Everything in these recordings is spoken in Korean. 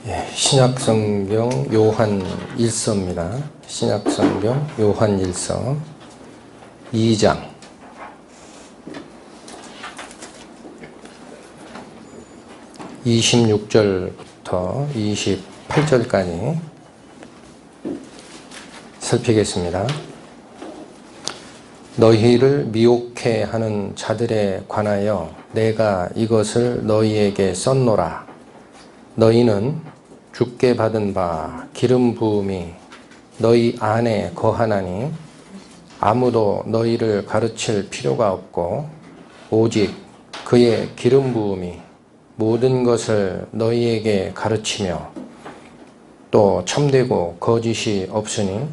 신약성경 요한 1서입니다. 신약성경 요한 1서 2장 26절부터 28절까지 살피겠습니다. 너희를 미혹해 하는 자들에 관하여 내가 이것을 너희에게 썼노라. 너희는 주께 받은 바 기름 부음이 너희 안에 거하나니 아무도 너희를 가르칠 필요가 없고 오직 그의 기름 부음이 모든 것을 너희에게 가르치며 또 참되고 거짓이 없으니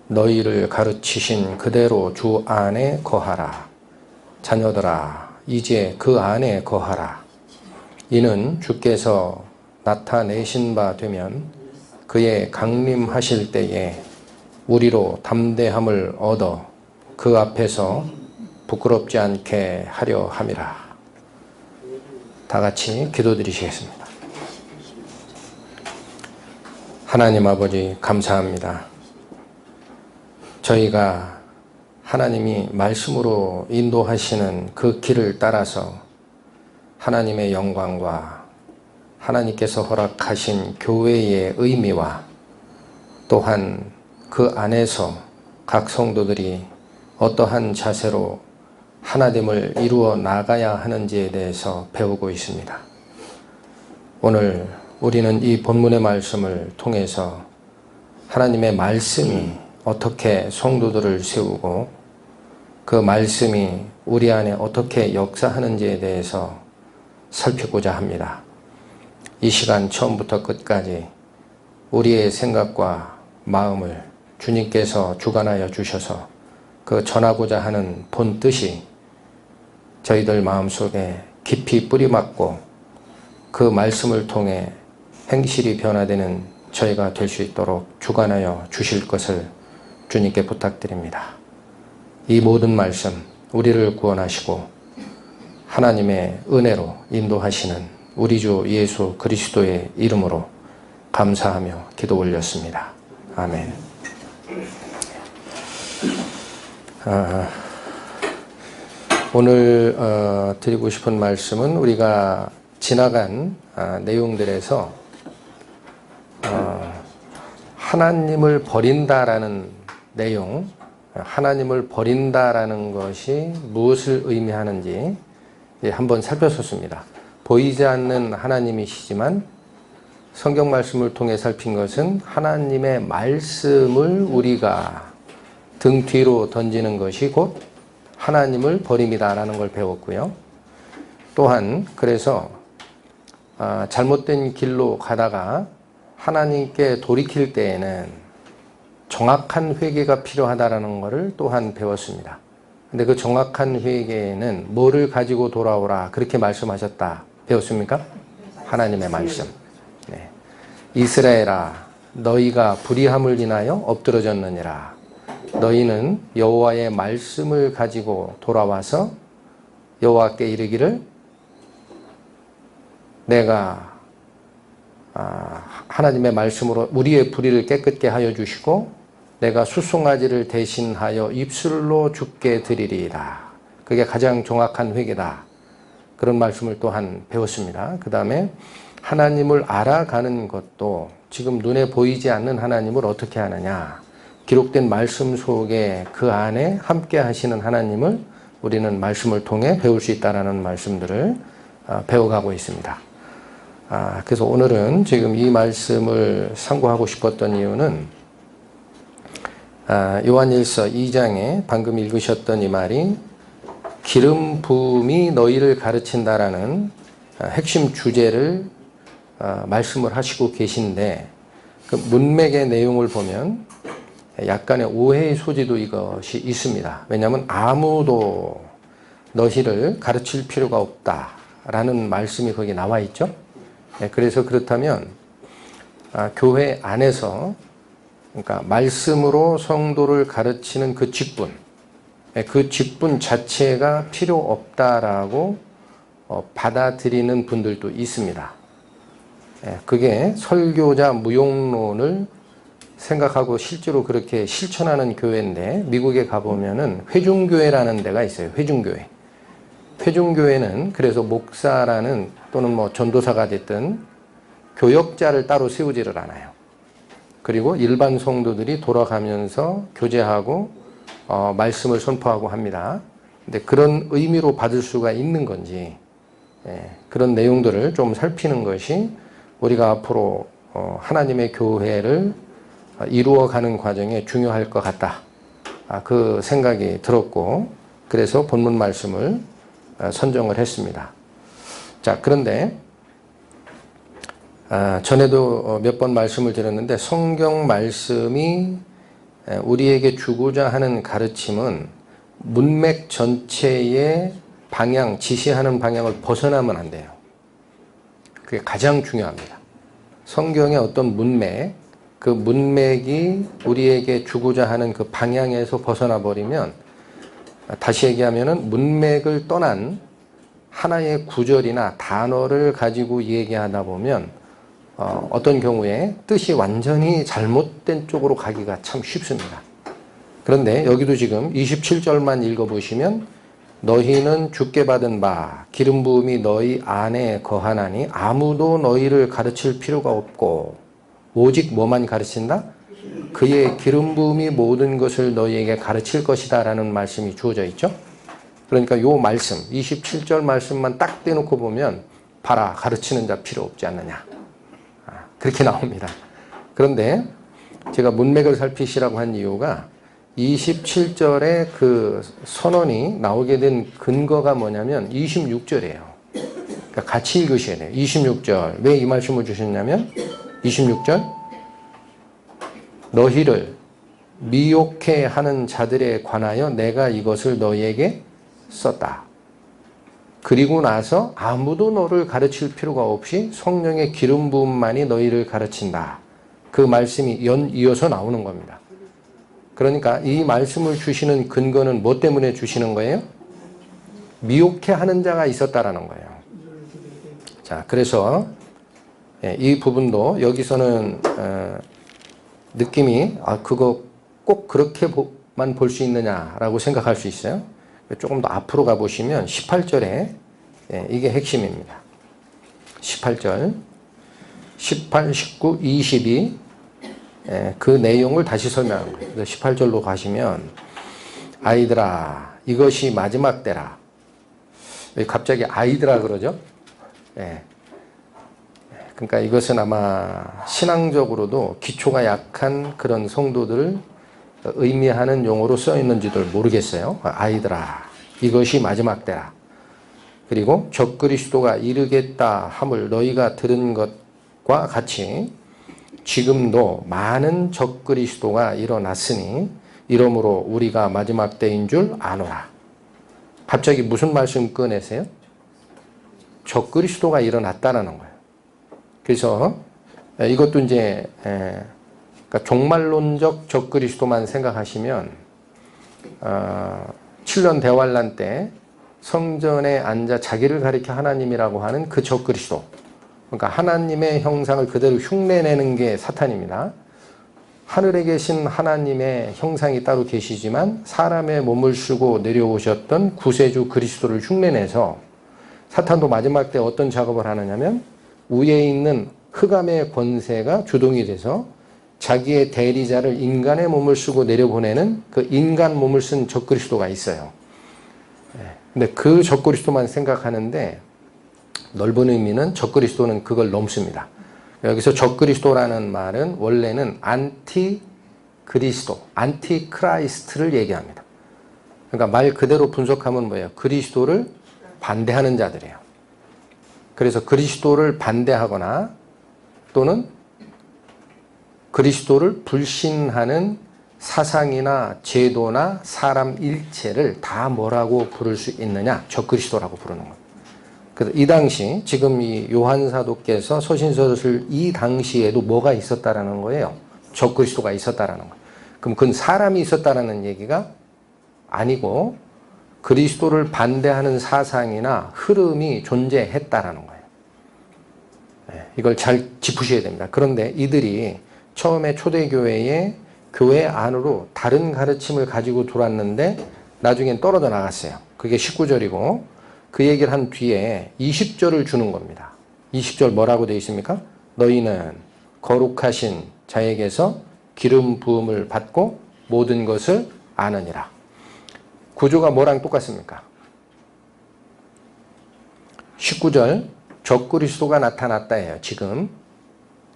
너희를 가르치신 그대로 주 안에 거하라. 자녀들아, 이제 그 안에 거하라. 이는 주께서 나타내신 바 되면 그의 강림하실 때에 우리로 담대함을 얻어 그 앞에서 부끄럽지 않게 하려 함이라. 다 같이 기도드리시겠습니다. 하나님 아버지, 감사합니다. 저희가 하나님이 말씀으로 인도하시는 그 길을 따라서 하나님의 영광과 하나님께서 허락하신 교회의 의미와 또한 그 안에서 각 성도들이 어떠한 자세로 하나됨을 이루어 나가야 하는지에 대해서 배우고 있습니다. 오늘 우리는 이 본문의 말씀을 통해서 하나님의 말씀이 어떻게 성도들을 세우고 그 말씀이 우리 안에 어떻게 역사하는지에 대해서 살피고자 합니다. 이 시간 처음부터 끝까지 우리의 생각과 마음을 주님께서 주관하여 주셔서 그 전하고자 하는 본 뜻이 저희들 마음속에 깊이 뿌리맞고 그 말씀을 통해 행실이 변화되는 저희가 될 수 있도록 주관하여 주실 것을 주님께 부탁드립니다. 이 모든 말씀 우리를 구원하시고 하나님의 은혜로 인도하시는 우리 주 예수 그리스도의 이름으로 감사하며 기도 올렸습니다. 아멘. 오늘 드리고 싶은 말씀은 우리가 지나간 내용들에서 하나님을 버린다라는 내용, 하나님을 버린다라는 것이 무엇을 의미하는지 한번 살펴봤습니다. 보이지 않는 하나님이시지만 성경 말씀을 통해 살핀 것은 하나님의 말씀을 우리가 등 뒤로 던지는 것이 곧 하나님을 버림이다라는 걸 배웠고요. 또한 그래서 잘못된 길로 가다가 하나님께 돌이킬 때에는 정확한 회개가 필요하다라는 것을 또한 배웠습니다. 근데 그 정확한 회개에는 뭐를 가지고 돌아오라 그렇게 말씀하셨다 배웠습니까? 하나님의 말씀. 네. 이스라엘아, 너희가 불의함을 인하여 엎드러졌느니라. 너희는 여호와의 말씀을 가지고 돌아와서 여호와께 이르기를 내가 하나님의 말씀으로 우리의 불의를 깨끗게 하여 주시고 내가 숫송아지를 대신하여 입술로 주께 드리리이다. 그게 가장 정확한 회개다. 그런 말씀을 또한 배웠습니다. 그 다음에 하나님을 알아가는 것도 지금 눈에 보이지 않는 하나님을 어떻게 하느냐. 기록된 말씀 속에 그 안에 함께 하시는 하나님을 우리는 말씀을 통해 배울 수 있다는 말씀들을 배워가고 있습니다. 그래서 오늘은 지금 이 말씀을 상고하고 싶었던 이유는 요한일서 2장에 방금 읽으셨던 이 말이 기름 부음이 너희를 가르친다라는 핵심 주제를 말씀을 하시고 계신데 그 문맥의 내용을 보면 약간의 오해의 소지도 이것이 있습니다. 왜냐하면 아무도 너희를 가르칠 필요가 없다라는 말씀이 거기 나와 있죠. 그래서 그렇다면 교회 안에서 그러니까 말씀으로 성도를 가르치는 그 직분 자체가 필요 없다라고 받아들이는 분들도 있습니다. 그게 설교자 무용론을 생각하고 실제로 그렇게 실천하는 교회인데, 미국에 가보면은 회중교회라는 데가 있어요. 회중교회. 회중교회는 그래서 목사라는 또는 뭐 전도사가 됐든 교역자를 따로 세우지를 않아요. 그리고 일반 성도들이 돌아가면서 교제하고 말씀을 선포하고 합니다. 근데 그런 의미로 받을 수가 있는 건지, 그런 내용들을 좀 살피는 것이 우리가 앞으로 하나님의 교회를 이루어가는 과정에 중요할 것 같다. 그 생각이 들었고, 그래서 본문 말씀을 선정을 했습니다. 자, 그런데 전에도 몇 번 말씀을 드렸는데, 성경 말씀이 우리에게 주고자 하는 가르침은 문맥 전체의 방향, 지시하는 방향을 벗어나면 안 돼요. 그게 가장 중요합니다. 성경의 어떤 문맥, 그 문맥이 우리에게 주고자 하는 그 방향에서 벗어나 버리면, 다시 얘기하면은 문맥을 떠난 하나의 구절이나 단어를 가지고 얘기하다 보면 어떤 경우에 뜻이 완전히 잘못된 쪽으로 가기가 참 쉽습니다. 그런데 여기도 지금 27절만 읽어보시면, 너희는 주께 받은 바 기름 부음이 너희 안에 거하나니 아무도 너희를 가르칠 필요가 없고 오직 뭐만 가르친다? 그의 기름 부음이 모든 것을 너희에게 가르칠 것이다 라는 말씀이 주어져 있죠. 그러니까 요 말씀 27절 말씀만 딱 떼놓고 보면, 봐라, 가르치는 자 필요 없지 않느냐, 그렇게 나옵니다. 그런데 제가 문맥을 살피시라고 한 이유가 27절에 그 선언이 나오게 된 근거가 뭐냐면 26절이에요. 그러니까 같이 읽으셔야 돼요. 26절. 왜 이 말씀을 주셨냐면, 26절, 너희를 미혹해 하는 자들에 관하여 내가 이것을 너희에게 썼다. 그리고 나서 아무도 너를 가르칠 필요가 없이 성령의 기름 부음만이 너희를 가르친다. 그 말씀이 이어서 나오는 겁니다. 그러니까 이 말씀을 주시는 근거는 뭐 때문에 주시는 거예요? 미혹해 하는 자가 있었다라는 거예요. 자, 그래서 이 부분도 여기서는 느낌이 그거 꼭 그렇게만 볼 수 있느냐라고 생각할 수 있어요. 조금 더 앞으로 가보시면 18절에 이게 핵심입니다. 18절, 18, 19, 22 그 내용을 다시 설명하는 거예요. 18절로 가시면, 아이들아 이것이 마지막 때라. 왜 갑자기 아이들아 그러죠? 그러니까 이것은 아마 신앙적으로도 기초가 약한 그런 성도들을 의미하는 용어로 써 있는지도 모르겠어요. 아이들아 이것이 마지막 때라. 그리고 적그리스도가 이르겠다 함을 너희가 들은 것과 같이 지금도 많은 적그리스도가 일어났으니 이러므로 우리가 마지막 때인 줄 아노라. 갑자기 무슨 말씀 꺼내세요? 적그리스도가 일어났다라는 거예요. 그래서 이것도 이제 그러니까 종말론적 적그리스도만 생각하시면 7년 대환란 때 성전에 앉아 자기를 가리켜 하나님이라고 하는 그 적그리스도, 그러니까 하나님의 형상을 그대로 흉내내는 게 사탄입니다. 하늘에 계신 하나님의 형상이 따로 계시지만 사람의 몸을 쓰고 내려오셨던 구세주 그리스도를 흉내내서, 사탄도 마지막 때 어떤 작업을 하느냐면 위에 있는 흑암의 권세가 주동이 돼서 자기의 대리자를 인간의 몸을 쓰고 내려보내는 그 인간 몸을 쓴 적그리스도가 있어요. 근데 그 적그리스도만 생각하는데 넓은 의미는 적그리스도는 그걸 넘습니다. 여기서 적그리스도라는 말은 원래는 안티그리스도, 안티크라이스트를 얘기합니다. 그러니까 말 그대로 분석하면 뭐예요? 그리스도를 반대하는 자들이에요. 그래서 그리스도를 반대하거나 또는 그리스도를 불신하는 사상이나 제도나 사람 일체를 다 뭐라고 부를 수 있느냐? 적그리스도라고 부르는 겁니다. 그래서 이 당시 지금 이 요한 사도께서 서신서를 이 당시에도 뭐가 있었다라는 거예요? 적그리스도가 있었다라는 거예요. 그럼 그건 사람이 있었다라는 얘기가 아니고 그리스도를 반대하는 사상이나 흐름이 존재했다라는 거예요. 이걸 잘 짚으셔야 됩니다. 그런데 이들이 처음에 초대교회에 교회 안으로 다른 가르침을 가지고 들어왔는데 나중엔 떨어져 나갔어요. 그게 19절이고 그 얘기를 한 뒤에 20절을 주는 겁니다. 20절 뭐라고 되어 있습니까? 너희는 거룩하신 자에게서 기름 부음을 받고 모든 것을 아느니라. 구조가 뭐랑 똑같습니까? 19절 적그리스도가 나타났다예요. 지금.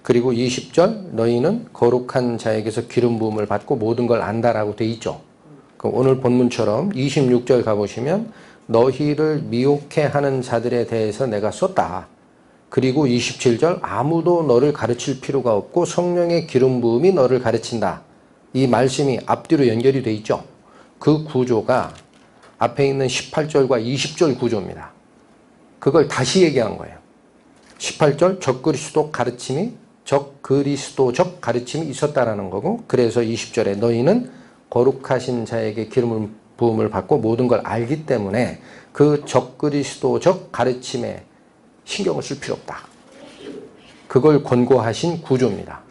그리고 20절 너희는 거룩한 자에게서 기름 부음을 받고 모든 걸 안다라고 되어 있죠. 오늘 본문처럼 26절 가보시면 너희를 미혹해 하는 자들에 대해서 내가 썼다. 그리고 27절 아무도 너를 가르칠 필요가 없고 성령의 기름 부음이 너를 가르친다. 이 말씀이 앞뒤로 연결이 되어 있죠. 그 구조가 앞에 있는 18절과 20절 구조입니다. 그걸 다시 얘기한 거예요. 18절 적그리스도적 가르침이 있었다라는 거고, 그래서 20절에 너희는 거룩하신 자에게 기름 부음을 받고 모든 걸 알기 때문에 그 적그리스도적 가르침에 신경을 쓸 필요 없다. 그걸 권고하신 구조입니다.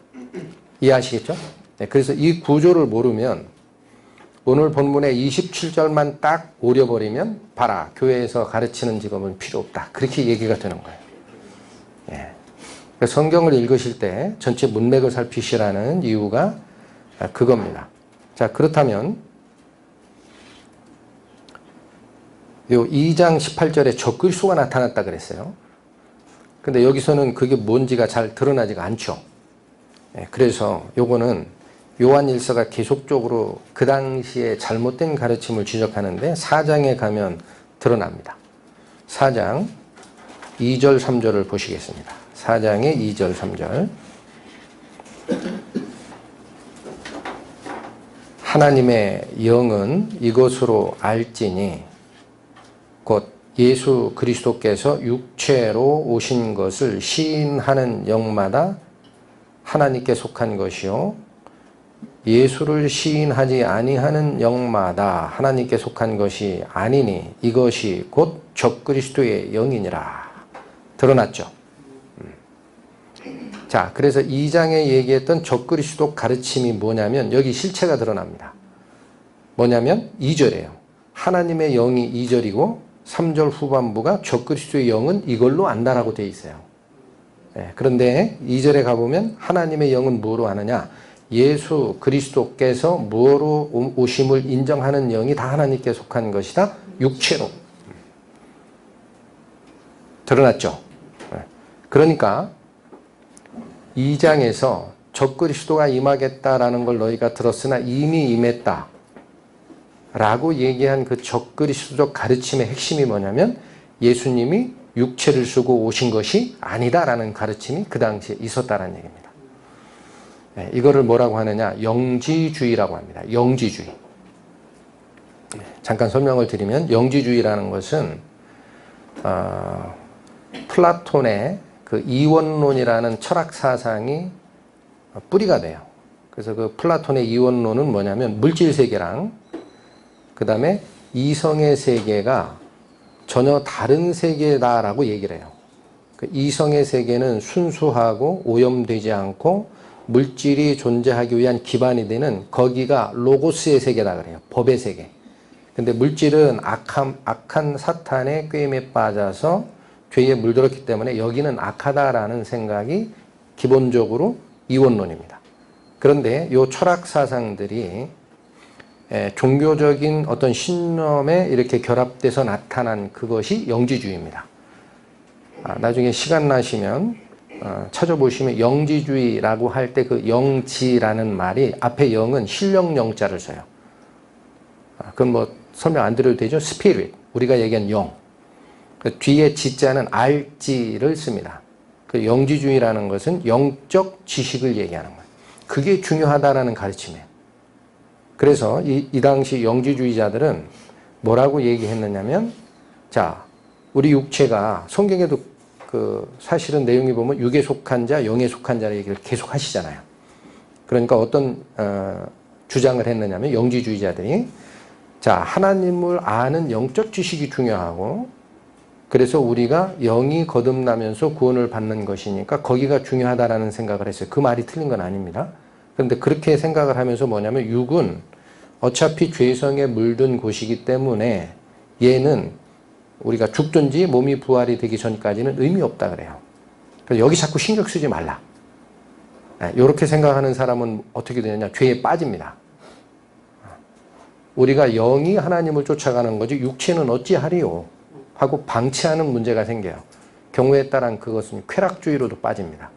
이해하시겠죠? 네, 그래서 이 구조를 모르면 오늘 본문의 27절만 딱 오려버리면 봐라, 교회에서 가르치는 직업은 필요 없다. 그렇게 얘기가 되는 거예요. 예. 성경을 읽으실 때 전체 문맥을 살피시라는 이유가 그겁니다. 자, 그렇다면 요 2장 18절에 적그리스도가 나타났다 그랬어요. 근데 여기서는 그게 뭔지가 잘 드러나지가 않죠. 예, 그래서 요거는 요한일서가 계속적으로 그 당시에 잘못된 가르침을 지적하는데 4장에 가면 드러납니다. 4장 2절 3절을 보시겠습니다. 4장의 2절 3절. 하나님의 영은 이것으로 알지니 곧 예수 그리스도께서 육체로 오신 것을 시인하는 영마다 하나님께 속한 것이요 예수를 시인하지 아니하는 영마다 하나님께 속한 것이 아니니 이것이 곧 적그리스도의 영이니라. 드러났죠. 자, 그래서 2장에 얘기했던 적그리스도 가르침이 뭐냐면 여기 실체가 드러납니다. 뭐냐면 2절이에요. 하나님의 영이 2절이고 3절 후반부가 적그리스도의 영은 이걸로 안다라고 되어 있어요. 네, 그런데 2절에 가보면 하나님의 영은 뭐로 하느냐? 예수 그리스도께서 뭐로 오심을 인정하는 영이 다 하나님께 속한 것이다. 육체로. 드러났죠. 네. 그러니까 2장에서 적그리스도가 임하겠다라는 걸 너희가 들었으나 이미 임했다 라고 얘기한 그 적그리스도적 가르침의 핵심이 뭐냐면 예수님이 육체를 쓰고 오신 것이 아니다라는 가르침이 그 당시에 있었다라는 얘기입니다. 네, 이거를 뭐라고 하느냐? 영지주의라고 합니다. 영지주의. 잠깐 설명을 드리면 영지주의라는 것은 플라톤의 그 이원론이라는 철학 사상이 뿌리가 돼요. 그래서 그 플라톤의 이원론은 뭐냐면 물질 세계랑 그 다음에 이성의 세계가 전혀 다른 세계다라고 얘기를 해요. 그 이성의 세계는 순수하고 오염되지 않고 물질이 존재하기 위한 기반이 되는 거기가 로고스의 세계다 그래요. 법의 세계. 근데 물질은 악한 사탄의 꾀임에 빠져서 죄에 물들었기 때문에 여기는 악하다라는 생각이 기본적으로 이원론입니다. 그런데 이 철학 사상들이 종교적인 어떤 신념에 이렇게 결합돼서 나타난 그것이 영지주의입니다. 나중에 시간 나시면 찾아보시면 영지주의라고 할 때 그 영지라는 말이 앞에 영은 신령 영자를 써요. 그건 뭐 설명 안 드려도 되죠? 스피릿, 우리가 얘기한 영. 그 뒤에 지자는 알지를 씁니다. 그 영지주의라는 것은 영적 지식을 얘기하는 거예요. 그게 중요하다라는 가르침이에요. 그래서 이 당시 영지주의자들은 뭐라고 얘기했느냐면, 자, 우리 육체가 성경에도 그 사실은 내용이 보면 육에 속한 자, 영에 속한 자를 얘기를 계속 하시잖아요. 그러니까 어떤 주장을 했느냐면 영지주의자들이 자, 하나님을 아는 영적 지식이 중요하고 그래서 우리가 영이 거듭나면서 구원을 받는 것이니까 거기가 중요하다라는 생각을 했어요. 그 말이 틀린 건 아닙니다. 그런데 그렇게 생각을 하면서 뭐냐면 육은 어차피 죄성에 물든 곳이기 때문에 얘는 우리가 죽든지 몸이 부활이 되기 전까지는 의미 없다 그래요. 그래서 여기 자꾸 신경 쓰지 말라. 이렇게 생각하는 사람은 어떻게 되느냐? 죄에 빠집니다. 우리가 영이 하나님을 쫓아가는 거지 육체는 어찌하리요? 하고 방치하는 문제가 생겨요. 경우에 따른 그것은 쾌락주의로도 빠집니다.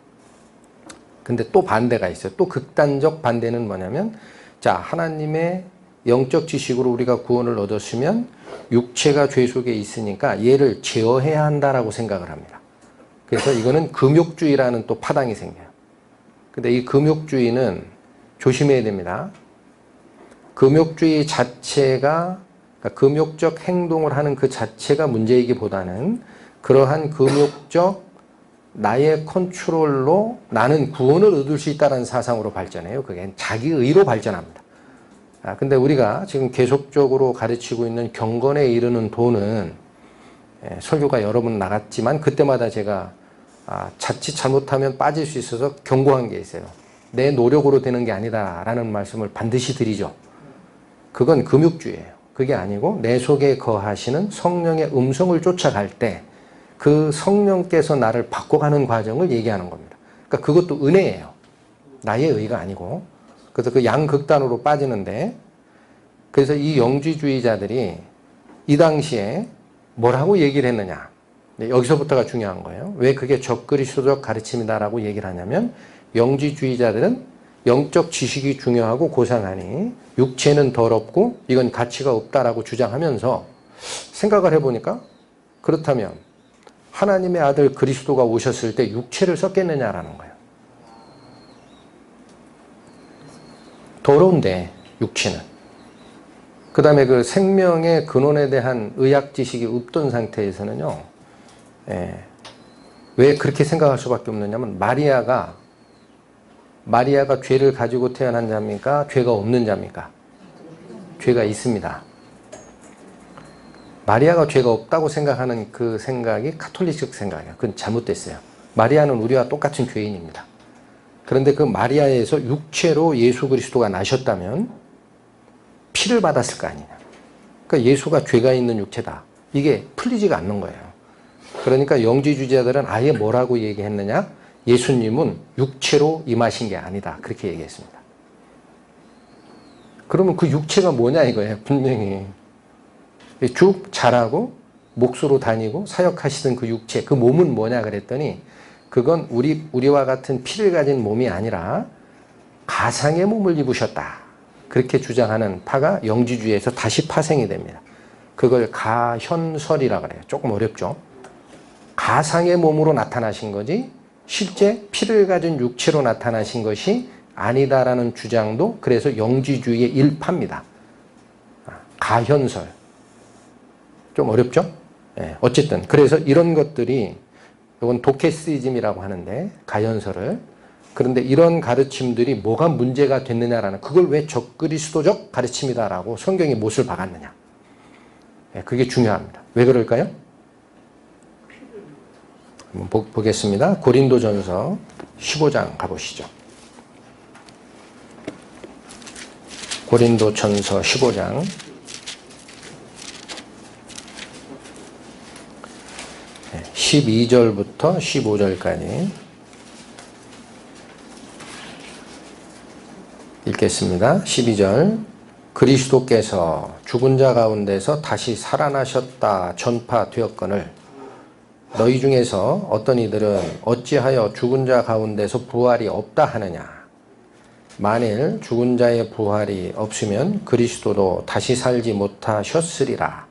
근데 또 반대가 있어요. 또 극단적 반대는 뭐냐면 자, 하나님의 영적 지식으로 우리가 구원을 얻었으면 육체가 죄 속에 있으니까 얘를 제어해야 한다라고 생각을 합니다. 그래서 이거는 금욕주의라는 또 파당이 생겨요. 근데 이 금욕주의는 조심해야 됩니다. 금욕주의 자체가 그러니까 금욕적 행동을 하는 그 자체가 문제이기보다는 그러한 금욕적 나의 컨트롤로 나는 구원을 얻을 수 있다는 사상으로 발전해요. 그게 자기 의로 발전합니다. 근데 우리가 지금 계속적으로 가르치고 있는 경건에 이르는 도는 설교가 여러 번 나갔지만 그때마다 제가 자칫 잘못하면 빠질 수 있어서 경고한 게 있어요. 내 노력으로 되는 게 아니다라는 말씀을 반드시 드리죠. 그건 금욕주의예요. 그게 아니고 내 속에 거하시는 성령의 음성을 쫓아갈 때 그 성령께서 나를 바꿔가는 과정을 얘기하는 겁니다. 그러니까 그것도 은혜예요. 나의 의가 아니고. 그래서 그 양극단으로 빠지는데 그래서 이 영지주의자들이 이 당시에 뭐라고 얘기를 했느냐. 여기서부터가 중요한 거예요. 왜 그게 적그리스도적 가르침이다라고 얘기를 하냐면 영지주의자들은 영적 지식이 중요하고 고상하니 육체는 더럽고 이건 가치가 없다라고 주장하면서 생각을 해보니까 그렇다면 하나님의 아들 그리스도가 오셨을 때 육체를 썼겠느냐라는 거예요. 더러운데 육체는. 그 다음에 그 생명의 근원에 대한 의학 지식이 없던 상태에서는요. 왜 그렇게 생각할 수밖에 없느냐면 마리아가 죄를 가지고 태어난 자입니까? 죄가 없는 자입니까? 죄가 있습니다. 마리아가 죄가 없다고 생각하는 그 생각이 카톨릭적 생각이에요. 그건 잘못됐어요. 마리아는 우리와 똑같은 죄인입니다. 그런데 그 마리아에서 육체로 예수 그리스도가 나셨다면 피를 받았을 거 아니냐. 그러니까 예수가 죄가 있는 육체다. 이게 풀리지가 않는 거예요. 그러니까 영지주의자들은 아예 뭐라고 얘기했느냐? 예수님은 육체로 임하신 게 아니다. 그렇게 얘기했습니다. 그러면 그 육체가 뭐냐 이거예요. 분명히. 쭉 자라고 몫으로 다니고 사역하시던 그 육체, 그 몸은 뭐냐 그랬더니 그건 우리와 같은 피를 가진 몸이 아니라 가상의 몸을 입으셨다. 그렇게 주장하는 파가 영지주의에서 다시 파생이 됩니다. 그걸 가현설이라고 그래요. 조금 어렵죠. 가상의 몸으로 나타나신 거지 실제 피를 가진 육체로 나타나신 것이 아니다라는 주장도 그래서 영지주의의 일파입니다. 가현설. 좀 어렵죠? 어쨌든 그래서 이런 것들이 이건 도케시즘이라고 하는데 가현설을 그런데 이런 가르침들이 뭐가 문제가 됐느냐라는 그걸 왜 적그리스도적 가르침이다라고 성경이 못을 박았느냐. 그게 중요합니다. 왜 그럴까요? 한번 보겠습니다. 고린도전서 15장 가보시죠. 고린도전서 15장 12절부터 15절까지 읽겠습니다. 12절 그리스도께서 죽은 자 가운데서 다시 살아나셨다 전파되었거늘 너희 중에서 어떤 이들은 어찌하여 죽은 자 가운데서 부활이 없다 하느냐. 만일 죽은 자의 부활이 없으면 그리스도도 다시 살지 못하셨으리라.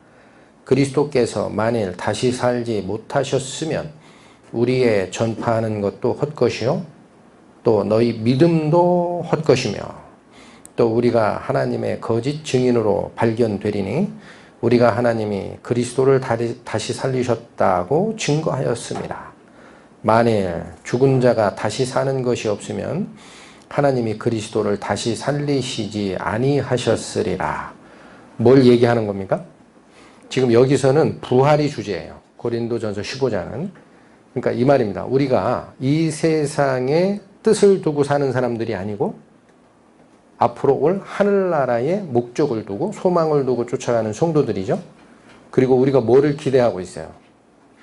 그리스도께서 만일 다시 살지 못하셨으면 우리의 전파하는 것도 헛것이요 또 너희 믿음도 헛것이며 또 우리가 하나님의 거짓 증인으로 발견되리니 우리가 하나님이 그리스도를 다시 살리셨다고 증거하였습니다. 만일 죽은 자가 다시 사는 것이 없으면 하나님이 그리스도를 다시 살리시지 아니하셨으리라. 뭘 얘기하는 겁니까? 지금 여기서는 부활이 주제예요. 고린도전서 15장은. 그러니까 이 말입니다. 우리가 이 세상에 뜻을 두고 사는 사람들이 아니고 앞으로 올 하늘나라의 목적을 두고 소망을 두고 쫓아가는 성도들이죠. 그리고 우리가 뭐를 기대하고 있어요?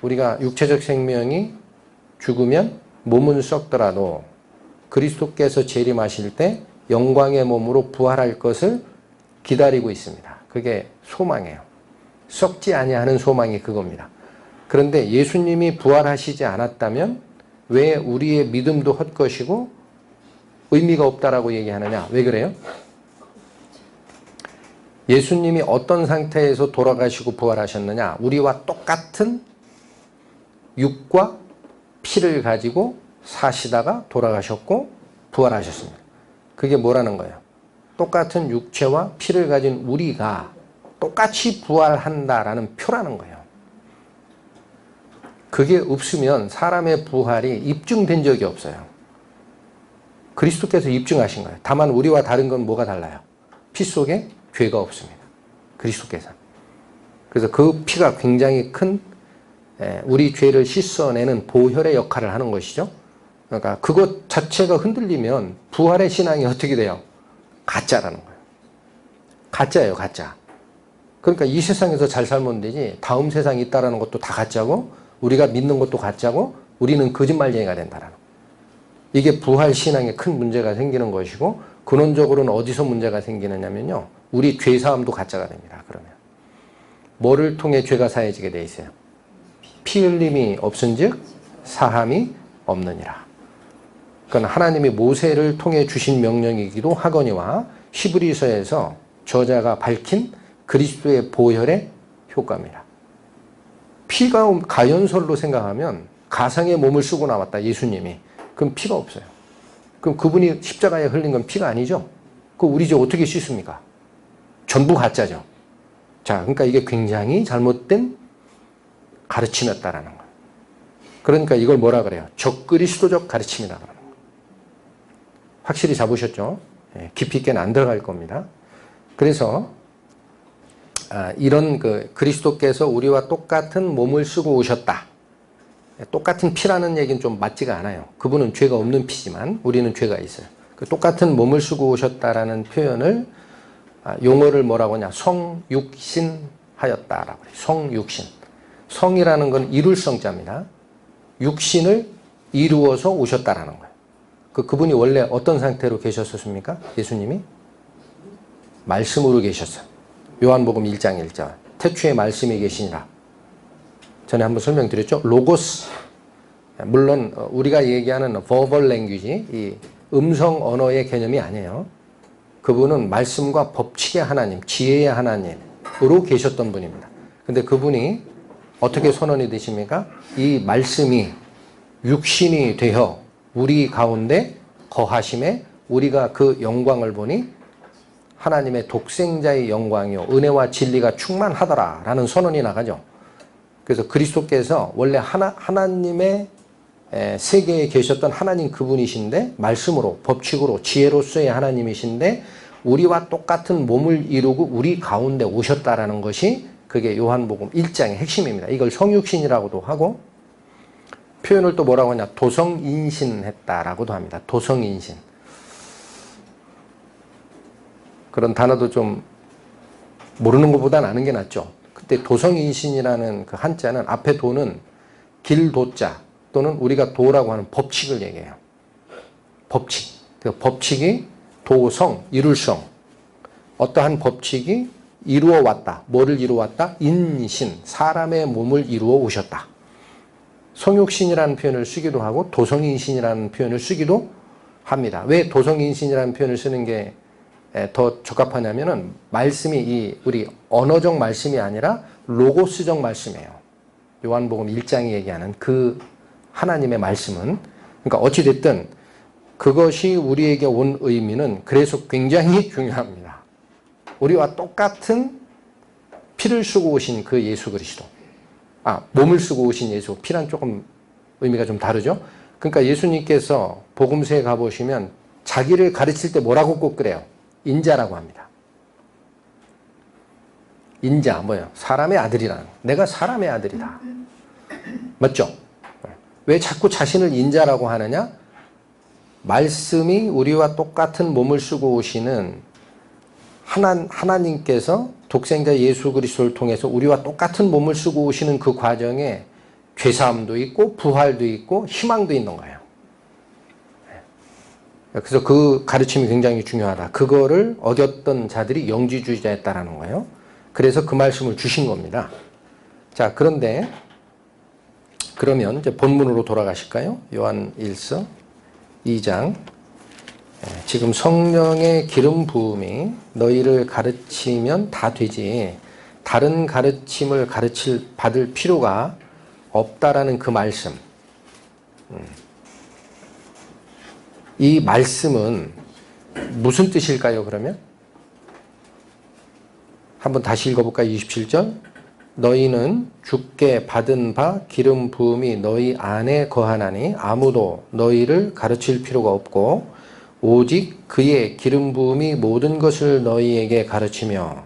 우리가 육체적 생명이 죽으면 몸은 썩더라도 그리스도께서 재림하실 때 영광의 몸으로 부활할 것을 기다리고 있습니다. 그게 소망이에요. 썩지 아니하는 소망이 그겁니다. 그런데 예수님이 부활하시지 않았다면 왜 우리의 믿음도 헛것이고 의미가 없다라고 얘기하느냐? 왜 그래요? 예수님이 어떤 상태에서 돌아가시고 부활하셨느냐? 우리와 똑같은 육과 피를 가지고 사시다가 돌아가셨고 부활하셨습니다. 그게 뭐라는 거예요? 똑같은 육체와 피를 가진 우리가 똑같이 부활한다라는 표라는 거예요. 그게 없으면 사람의 부활이 입증된 적이 없어요. 그리스도께서 입증하신 거예요. 다만 우리와 다른 건 뭐가 달라요? 피 속에 죄가 없습니다. 그리스도께서. 그래서 그 피가 굉장히 큰 우리 죄를 씻어내는 보혈의 역할을 하는 것이죠. 그러니까 그것 자체가 흔들리면 부활의 신앙이 어떻게 돼요? 가짜라는 거예요. 가짜예요, 가짜. 그러니까 이 세상에서 잘 살면 되지 다음 세상이 있다는 것도 다 가짜고 우리가 믿는 것도 가짜고 우리는 거짓말쟁이가 된다는 거예요. 이게 부활 신앙에 큰 문제가 생기는 것이고 근원적으로는 어디서 문제가 생기느냐면요. 우리 죄사함도 가짜가 됩니다. 그러면. 뭐를 통해 죄가 사해지게 돼 있어요? 피 흘림이 없은즉 사함이 없느니라. 그건 하나님이 모세를 통해 주신 명령이기도 하거니와 히브리서에서 저자가 밝힌 그리스도의 보혈의 효과입니다. 피가 가연설로 생각하면 가상의 몸을 쓰고 나왔다 예수님이. 그럼 피가 없어요. 그럼 그분이 십자가에 흘린 건 피가 아니죠. 그 우리 죄 어떻게 씻습니까? 전부 가짜죠. 자, 그러니까 이게 굉장히 잘못된 가르침이었다라는 거예요. 그러니까 이걸 뭐라 그래요? 적그리스도적 가르침이라고 하는 거예요. 확실히 잡으셨죠? 깊이 있게는 안 들어갈 겁니다. 그래서 이런 그리스도께서 우리와 똑같은 몸을 쓰고 오셨다. 똑같은 피라는 얘기는 좀 맞지가 않아요. 그분은 죄가 없는 피지만 우리는 죄가 있어요. 그 똑같은 몸을 쓰고 오셨다라는 표현을 용어를 뭐라고 하냐? 성육신 하였다라고 해요. 성육신. 성이라는 건 이룰 성자입니다. 육신을 이루어서 오셨다라는 거예요. 그분이 원래 어떤 상태로 계셨었습니까? 예수님이? 말씀으로 계셨어요. 요한복음 1장 1절. 태초에 말씀이 계시니라. 전에 한번 설명드렸죠. 로고스. 물론 우리가 얘기하는 verbal language, 이 음성 언어의 개념이 아니에요. 그분은 말씀과 법칙의 하나님, 지혜의 하나님으로 계셨던 분입니다. 근데 그분이 어떻게 선언이 되십니까? 이 말씀이 육신이 되어 우리 가운데 거하심에 우리가 그 영광을 보니 하나님의 독생자의 영광이요 은혜와 진리가 충만하더라라는 선언이 나가죠. 그래서 그리스도께서 원래 하나님의 세계에 계셨던 하나님 그분이신데 말씀으로 법칙으로 지혜로서의 하나님이신데 우리와 똑같은 몸을 이루고 우리 가운데 오셨다라는 것이 그게 요한복음 1장의 핵심입니다. 이걸 성육신이라고도 하고 표현을 또 뭐라고 하냐 도성인신했다라고도 합니다. 도성인신. 그런 단어도 좀 모르는 것보다는 아는 게 낫죠. 그때 도성인신이라는 그 한자는 앞에 도는 길도자 또는 우리가 도라고 하는 법칙을 얘기해요. 법칙. 그 법칙이 도성, 이룰성. 어떠한 법칙이 이루어 왔다. 뭐를 이루어 왔다? 인신, 사람의 몸을 이루어 오셨다. 성육신이라는 표현을 쓰기도 하고 도성인신이라는 표현을 쓰기도 합니다. 왜 도성인신이라는 표현을 쓰는 게 더 적합하냐면은 말씀이 우리 언어적 말씀이 아니라 로고스적 말씀이에요. 요한복음 1장이 얘기하는 그 하나님의 말씀은. 그러니까 어찌됐든 그것이 우리에게 온 의미는 그래서 굉장히 중요합니다. 우리와 똑같은 피를 쓰고 오신 그 예수 그리스도. 몸을 쓰고 오신 예수. 피란 조금 의미가 좀 다르죠. 그러니까 예수님께서 복음서에 가보시면 자기를 가르칠 때 뭐라고 꼭 그래요? 인자라고 합니다. 인자 뭐예요? 사람의 아들이라는. 내가 사람의 아들이다. 맞죠? 왜 자꾸 자신을 인자라고 하느냐? 말씀이 우리와 똑같은 몸을 쓰고 오시는 하나님께서 독생자 예수 그리스도를 통해서 우리와 똑같은 몸을 쓰고 오시는 그 과정에 죄사함도 있고 부활도 있고 희망도 있는 거예요. 그래서 그 가르침이 굉장히 중요하다. 그거를 어겼던 자들이 영지주의자였다라는 거예요. 그래서 그 말씀을 주신 겁니다. 자, 그런데 그러면 이제 본문으로 돌아가실까요? 요한 1서 2장. 지금 성령의 기름 부음이 너희를 가르치면 다 되지 다른 가르침을 받을 필요가 없다라는 그 말씀. 이 말씀은 무슨 뜻일까요, 그러면? 한번 다시 읽어볼까요? 27절. 너희는 주께 받은 바 기름 부음이 너희 안에 거하나니 아무도 너희를 가르칠 필요가 없고 오직 그의 기름 부음이 모든 것을 너희에게 가르치며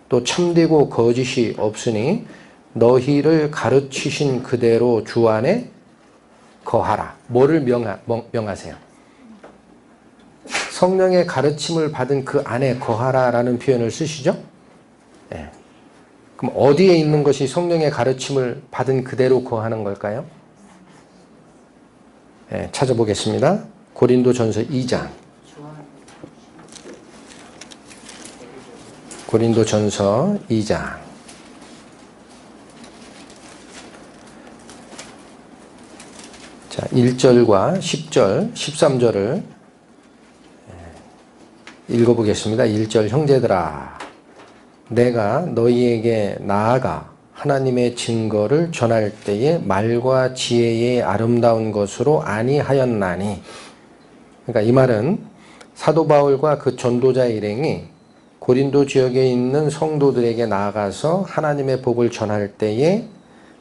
또 참되고 거짓이 없으니 너희를 가르치신 그대로 주 안에 거하라. 뭐를 명하세요? 성령의 가르침을 받은 그 안에 거하라라는 표현을 쓰시죠? 네. 그럼 어디에 있는 것이 성령의 가르침을 받은 그대로 거하는 걸까요? 네, 찾아보겠습니다. 고린도전서 2장. 고린도전서 2장. 자, 1절과 10절, 13절을 읽어보겠습니다. 1절. 형제들아, 내가 너희에게 나아가 하나님의 증거를 전할 때에 말과 지혜의 아름다운 것으로 아니하였나니. 그러니까 이 말은 사도 바울과 그 전도자 일행이 고린도 지역에 있는 성도들에게 나아가서 하나님의 복을 전할 때에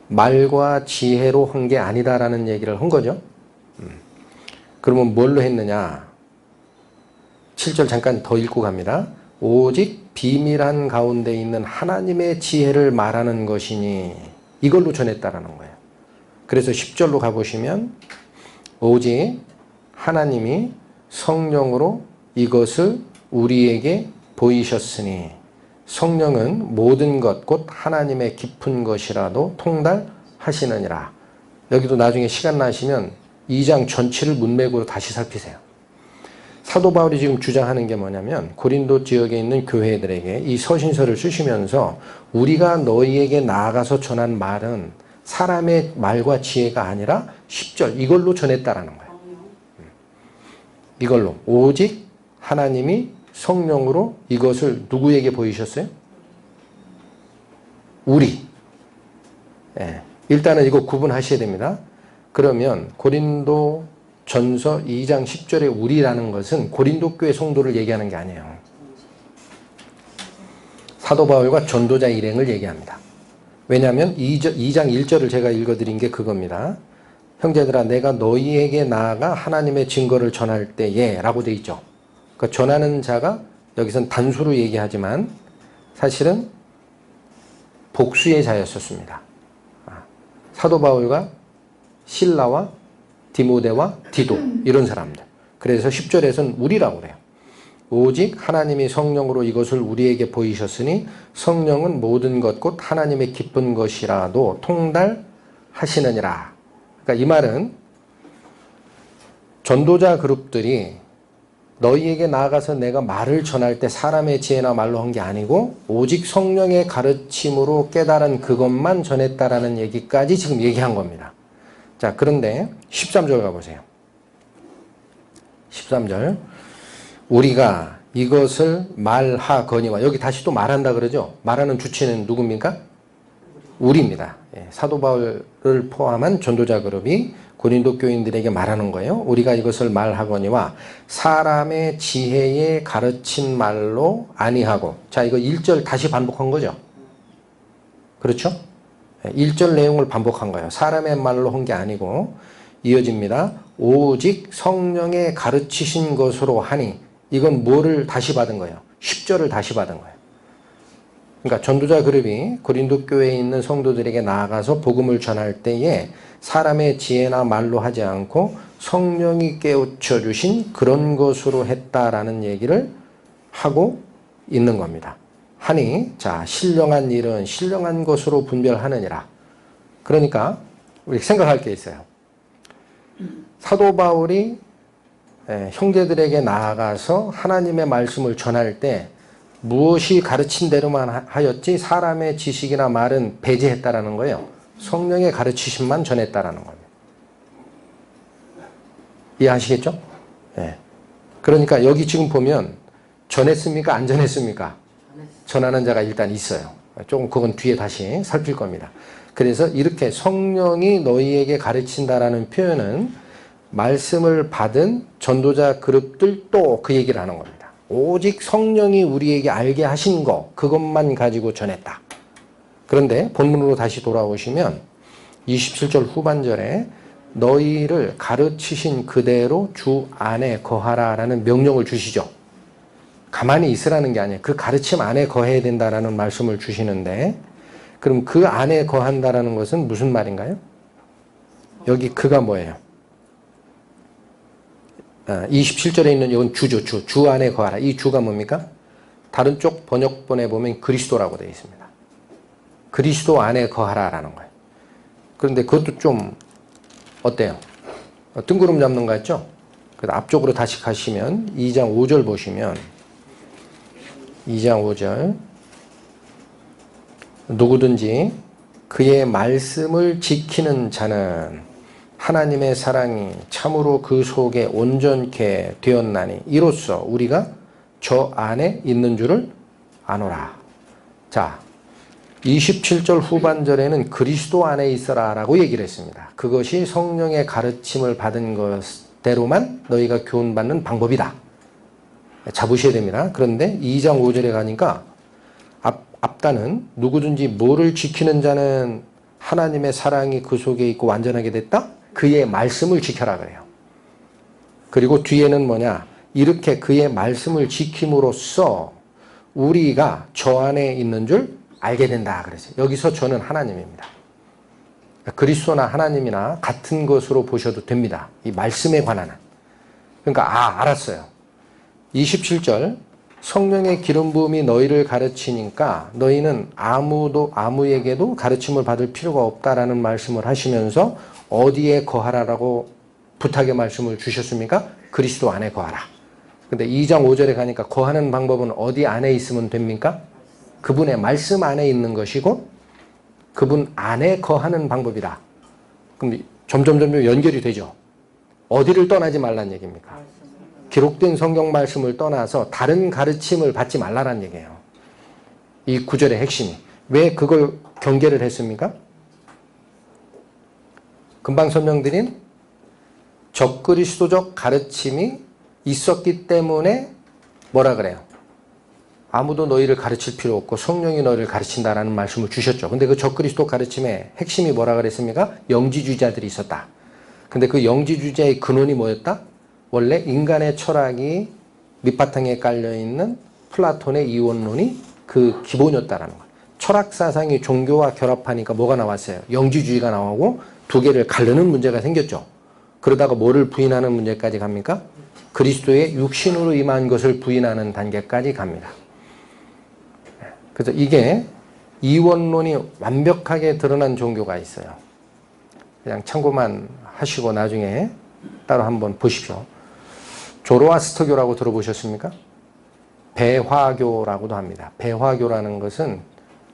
말과 지혜로 한 게 아니다라는 얘기를 한 거죠. 그러면 뭘로 했느냐? 7절 잠깐 더 읽고 갑니다. 오직 비밀한 가운데 있는 하나님의 지혜를 말하는 것이니 이걸로 전했다라는 거예요. 그래서 10절로 가보시면 오직 하나님이 성령으로 이것을 우리에게 보이셨으니 성령은 모든 것 곧 하나님의 깊은 것이라도 통달하시느니라. 여기도 나중에 시간 나시면 2장 전체를 문맥으로 다시 살피세요. 사도 바울이 지금 주장하는 게 뭐냐면 고린도 지역에 있는 교회들에게 이 서신서를 쓰시면서 우리가 너희에게 나아가서 전한 말은 사람의 말과 지혜가 아니라 10절 이걸로 전했다라는 거예요. 이걸로 오직 하나님이 성령으로 이것을 누구에게 보이셨어요? 우리. 예. 일단은 이거 구분하셔야 됩니다. 그러면 고린도 전서 2장 10절에 우리라는 것은 고린도 교회 성도를 얘기하는 게 아니에요. 사도 바울과 전도자 일행을 얘기합니다. 왜냐하면 2장 1절을 제가 읽어드린 게 그겁니다. 형제들아 내가 너희에게 나아가 하나님의 증거를 전할 때에 라고 되어 있죠. 그 전하는 자가 여기선 단수로 얘기하지만 사실은 복수의 자였었습니다. 사도 바울과 실라와 디모데와 디도 이런 사람들. 그래서 10절에서는 우리라고 그래요. 오직 하나님이 성령으로 이것을 우리에게 보이셨으니 성령은 모든 것 곧 하나님의 기쁜 것이라도 통달하시느니라. 그러니까 이 말은 전도자 그룹들이 너희에게 나아가서 내가 말을 전할 때 사람의 지혜나 말로 한 게 아니고 오직 성령의 가르침으로 깨달은 그것만 전했다라는 얘기까지 지금 얘기한 겁니다. 자, 그런데 13절 가보세요. 13절. 우리가 이것을 말하거니와 여기 다시 또 말한다 그러죠. 말하는 주체는 누굽니까? 우리입니다. 사도 바울을 포함한 전도자 그룹이 고린도 교인들에게 말하는 거예요. 우리가 이것을 말하거니와 사람의 지혜에 가르친 말로 아니하고. 자, 이거 1절 다시 반복한 거죠. 그렇죠? 1절 내용을 반복한 거예요. 사람의 말로 한 게 아니고 이어집니다. 오직 성령의 가르치신 것으로 하니. 이건 뭐를 다시 받은 거예요? 10절을 다시 받은 거예요. 그러니까 전도자 그룹이 고린도 교회에 있는 성도들에게 나아가서 복음을 전할 때에 사람의 지혜나 말로 하지 않고 성령이 깨우쳐 주신 그런 것으로 했다라는 얘기를 하고 있는 겁니다. 하니 자 신령한 일은 신령한 것으로 분별하느니라. 그러니까 우리 생각할 게 있어요. 사도 바울이 형제들에게 나아가서 하나님의 말씀을 전할 때 무엇이 가르친 대로만 하였지 사람의 지식이나 말은 배제했다라는 거예요. 성령의 가르치심만 전했다라는 겁니다. 이해하시겠죠? 네. 그러니까 여기 지금 보면 전했습니까? 안 전했습니까? 전하는 자가 일단 있어요. 조금 그건 뒤에 다시 살필 겁니다. 그래서 이렇게 성령이 너희에게 가르친다라는 표현은 말씀을 받은 전도자 그룹들도 그 얘기를 하는 겁니다. 오직 성령이 우리에게 알게 하신 거 그것만 가지고 전했다. 그런데 본문으로 다시 돌아오시면 27절 후반절에 너희를 가르치신 그대로 주 안에 거하라 라는 명령을 주시죠. 가만히 있으라는 게 아니에요. 그 가르침 안에 거해야 된다라는 말씀을 주시는데 그럼 그 안에 거한다라는 것은 무슨 말인가요? 여기 그가 뭐예요? 27절에 있는 이건 주죠. 주 안에 거하라. 이 주가 뭡니까? 다른 쪽 번역본에 보면 그리스도라고 되어 있습니다. 그리스도 안에 거하라라는 거예요. 그런데 그것도 좀 어때요? 뜬구름 잡는 거 같죠? 그래서 앞쪽으로 다시 가시면 2장 5절 보시면 2장 5절 누구든지 그의 말씀을 지키는 자는 하나님의 사랑이 참으로 그 속에 온전케 되었나니 이로써 우리가 저 안에 있는 줄을 아노라. 자, 27절 후반절에는 그리스도 안에 있어라 라고 얘기를 했습니다. 그것이 성령의 가르침을 받은 것대로만 너희가 교훈받는 방법이다. 잡으셔야 됩니다. 그런데 2장 5절에 가니까 앞단은 누구든지 뭐를 지키는 자는 하나님의 사랑이 그 속에 있고 완전하게 됐다? 그의 말씀을 지켜라 그래요. 그리고 뒤에는 뭐냐? 이렇게 그의 말씀을 지킴으로써 우리가 저 안에 있는 줄 알게 된다 그랬어요. 여기서 저는 하나님입니다. 그리스도나 하나님이나 같은 것으로 보셔도 됩니다. 이 말씀에 관한은. 그러니까 알았어요. 27절 성령의 기름 부음이 너희를 가르치니까 너희는 아무에게도 가르침을 받을 필요가 없다라는 말씀을 하시면서 어디에 거하라라고 부탁의 말씀을 주셨습니까? 그리스도 안에 거하라. 근데 2장 5절에 가니까 거하는 방법은 어디 안에 있으면 됩니까? 그분의 말씀 안에 있는 것이고 그분 안에 거하는 방법이다. 그럼 점점 연결이 되죠. 어디를 떠나지 말란 얘기입니까? 기록된 성경 말씀을 떠나서 다른 가르침을 받지 말라는 얘기예요. 이 구절의 핵심이. 왜 그걸 경계를 했습니까? 금방 설명드린 적그리스도적 가르침이 있었기 때문에 뭐라 그래요? 아무도 너희를 가르칠 필요 없고 성령이 너희를 가르친다라는 말씀을 주셨죠. 근데 그 적그리스도 가르침의 핵심이 뭐라 그랬습니까? 영지주의자들이 있었다. 근데 그 영지주의자의 근원이 뭐였다? 원래 인간의 철학이 밑바탕에 깔려있는 플라톤의 이원론이 그 기본이었다라는 거예요. 철학 사상이 종교와 결합하니까 뭐가 나왔어요? 영지주의가 나오고 두 개를 가르는 문제가 생겼죠. 그러다가 뭐를 부인하는 문제까지 갑니까? 그리스도의 육신으로 임한 것을 부인하는 단계까지 갑니다. 그래서 이게 이원론이 완벽하게 드러난 종교가 있어요. 그냥 참고만 하시고 나중에 따로 한번 보십시오. 조로아스터교라고 들어보셨습니까? 배화교라고도 합니다. 배화교라는 것은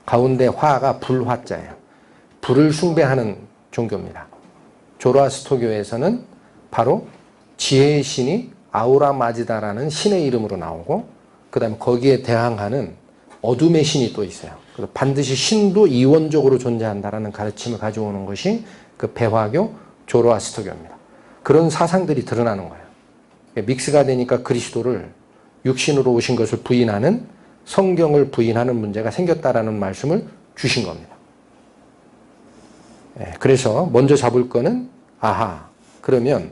가운데 화가 불화자예요. 불을 숭배하는 종교입니다. 조로아스터교에서는 바로 지혜의 신이 아우라마지다라는 신의 이름으로 나오고 그 다음에 거기에 대항하는 어둠의 신이 또 있어요. 그래서 반드시 신도 이원적으로 존재한다라는 가르침을 가져오는 것이 그 배화교, 조로아스터교입니다. 그런 사상들이 드러나는 거예요. 믹스가 되니까 그리스도를 육신으로 오신 것을 부인하는 성경을 부인하는 문제가 생겼다라는 말씀을 주신 겁니다. 그래서 먼저 잡을 거는 그러면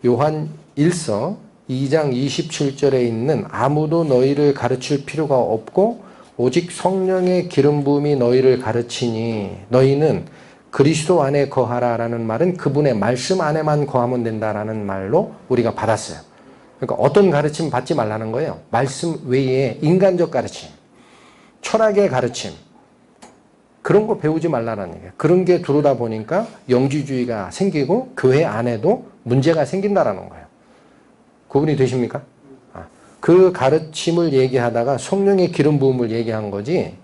요한 1서 2장 27절에 있는 아무도 너희를 가르칠 필요가 없고 오직 성령의 기름 부음이 너희를 가르치니 너희는 그리스도 안에 거하라라는 말은 그분의 말씀 안에만 거하면 된다라는 말로 우리가 받았어요. 그러니까 어떤 가르침 받지 말라는 거예요. 말씀 외에 인간적 가르침, 철학의 가르침, 그런 거 배우지 말라는 얘기예요. 그런 게 들어오다 보니까 영지주의가 생기고 교회 안에도 문제가 생긴다라는 거예요. 구분이 되십니까? 그 가르침을 얘기하다가 성령의 기름 부음을 얘기한 거지,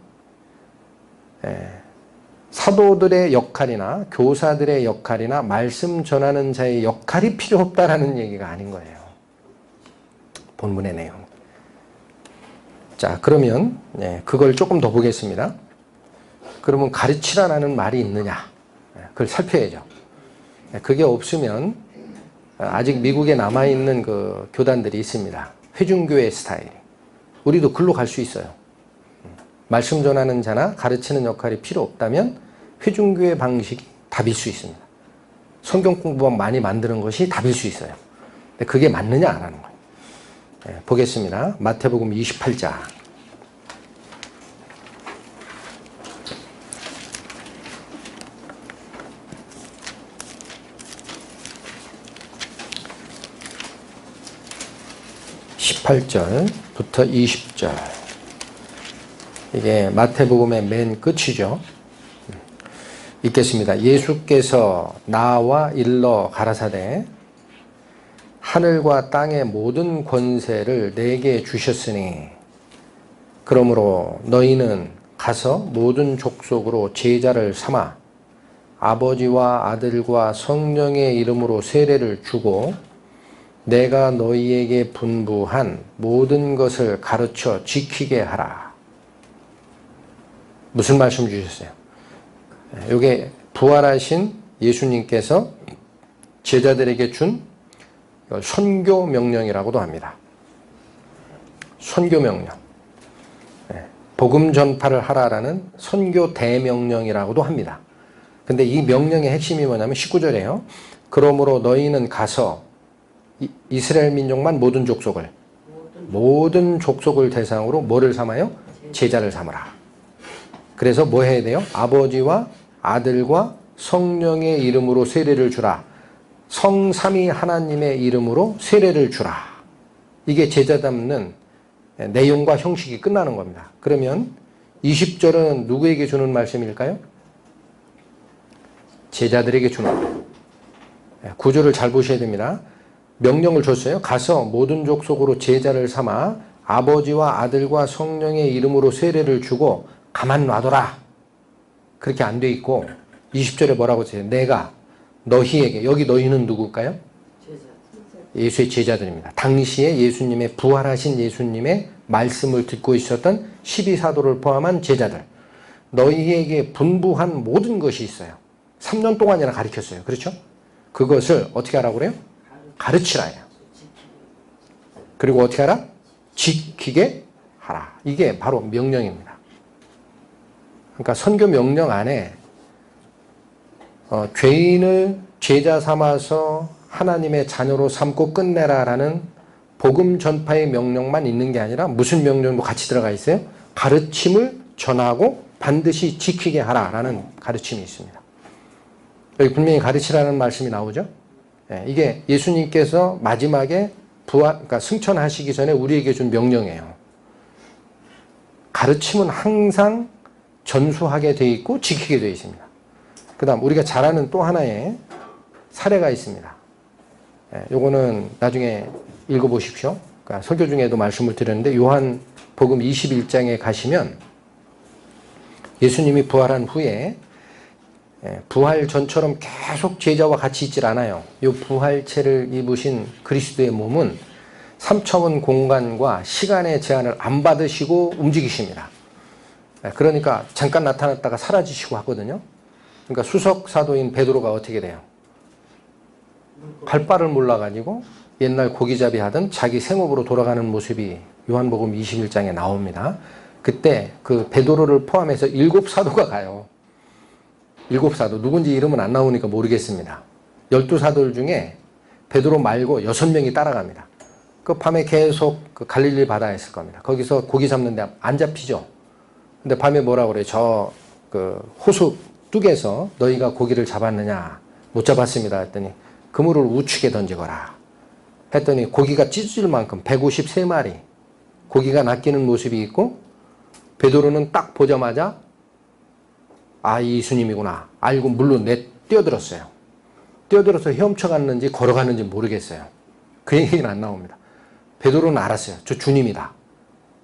사도들의 역할이나 교사들의 역할이나 말씀 전하는 자의 역할이 필요 없다라는 얘기가 아닌 거예요. 본문의 내용. 자, 그러면 그걸 조금 더 보겠습니다. 그러면 가르치라는 말이 있느냐? 그걸 살펴야죠. 그게 없으면 아직 미국에 남아있는 그 교단들이 있습니다. 회중교회 스타일. 우리도 글로 갈 수 있어요. 말씀 전하는 자나 가르치는 역할이 필요 없다면 회중교회 방식이 답일 수 있습니다. 성경 공부만 많이 만드는 것이 답일 수 있어요. 근데 그게 맞느냐 안 하는 거예요. 보겠습니다. 마태복음 28장. (18절부터) (20절) 이게 마태복음의 맨 끝이죠. 읽겠습니다. 예수께서 나와 일러 가라사대 하늘과 땅의 모든 권세를 내게 주셨으니 그러므로 너희는 가서 모든 족속으로 제자를 삼아 아버지와 아들과 성령의 이름으로 세례를 주고 내가 너희에게 분부한 모든 것을 가르쳐 지키게 하라. 무슨 말씀 주셨어요? 이게 부활하신 예수님께서 제자들에게 준 선교 명령이라고도 합니다. 선교 명령. 복음 전파를 하라라는 선교 대명령이라고도 합니다. 근데 이 명령의 핵심이 뭐냐면 19절이에요. 그러므로 너희는 가서 이스라엘 민족만 모든 족속을 대상으로 뭐를 삼아요? 제자를 삼으라. 그래서 뭐 해야 돼요? 아버지와 아들과 성령의 이름으로 세례를 주라. 성삼위 하나님의 이름으로 세례를 주라. 이게 제자 담는 내용과 형식이 끝나는 겁니다. 그러면 20절은 누구에게 주는 말씀일까요? 제자들에게 주는 거예요. 구조를 잘 보셔야 됩니다. 명령을 줬어요. 가서 모든 족속으로 제자를 삼아 아버지와 아들과 성령의 이름으로 세례를 주고 가만 놔둬라. 그렇게 안 돼 있고 20절에 뭐라고 써요? 내가 너희에게, 여기 너희는 누굴까요? 예수의 제자들입니다. 당시에 예수님의 부활하신 예수님의 말씀을 듣고 있었던 12사도를 포함한 제자들. 너희에게 분부한 모든 것이 있어요. 3년 동안이나 가르쳤어요. 그렇죠? 그것을 어떻게 하라고 그래요? 가르치라요. 그리고 어떻게 하라? 지키게 하라. 이게 바로 명령입니다. 그러니까 선교 명령 안에 죄인을 제자 삼아서 하나님의 자녀로 삼고 끝내라라는 복음 전파의 명령만 있는 게 아니라 무슨 명령도 같이 들어가 있어요? 가르침을 전하고 반드시 지키게 하라라는 가르침이 있습니다. 여기 분명히 가르치라는 말씀이 나오죠. 이게 예수님께서 마지막에 그러니까 승천하시기 전에 우리에게 준 명령이에요. 가르침은 항상 전수하게 돼 있고 지키게 되어 있습니다. 그 다음 우리가 잘 아는 또 하나의 사례가 있습니다. 요거는 나중에 읽어보십시오. 그러니까 설교 중에도 말씀을 드렸는데 요한복음 21장에 가시면 예수님이 부활한 후에 부활 전처럼 계속 제자와 같이 있질 않아요. 이 부활체를 입으신 그리스도의 몸은 3차원 공간과 시간의 제한을 안 받으시고 움직이십니다. 그러니까 잠깐 나타났다가 사라지시고 하거든요. 그러니까 수석 사도인 베드로가 어떻게 돼요? 갈 바를 몰라가지고 옛날 고기잡이 하던 자기 생업으로 돌아가는 모습이 요한복음 21장에 나옵니다. 그때 그 베드로를 포함해서 7사도가 가요. 7사도. 누군지 이름은 안 나오니까 모르겠습니다. 12사도들 중에 베드로 말고 6명이 따라갑니다. 그 밤에 계속 그 갈릴리 바다에 있을 겁니다. 거기서 고기 잡는데 안 잡히죠. 근데 밤에 뭐라고 그래? 저 그 호수 뚝에서 너희가 고기를 잡았느냐? 못 잡았습니다. 했더니 그물을 우측에 던지거라. 했더니 고기가 찢어질 만큼 153마리 고기가 낚이는 모습이 있고, 베드로는 딱 보자마자 아, 예수님이구나 알고 물로 뛰어들었어요. 뛰어들어서 헤엄쳐갔는지 걸어갔는지 모르겠어요. 그 얘기는 안 나옵니다. 베드로는 알았어요. 저 주님이다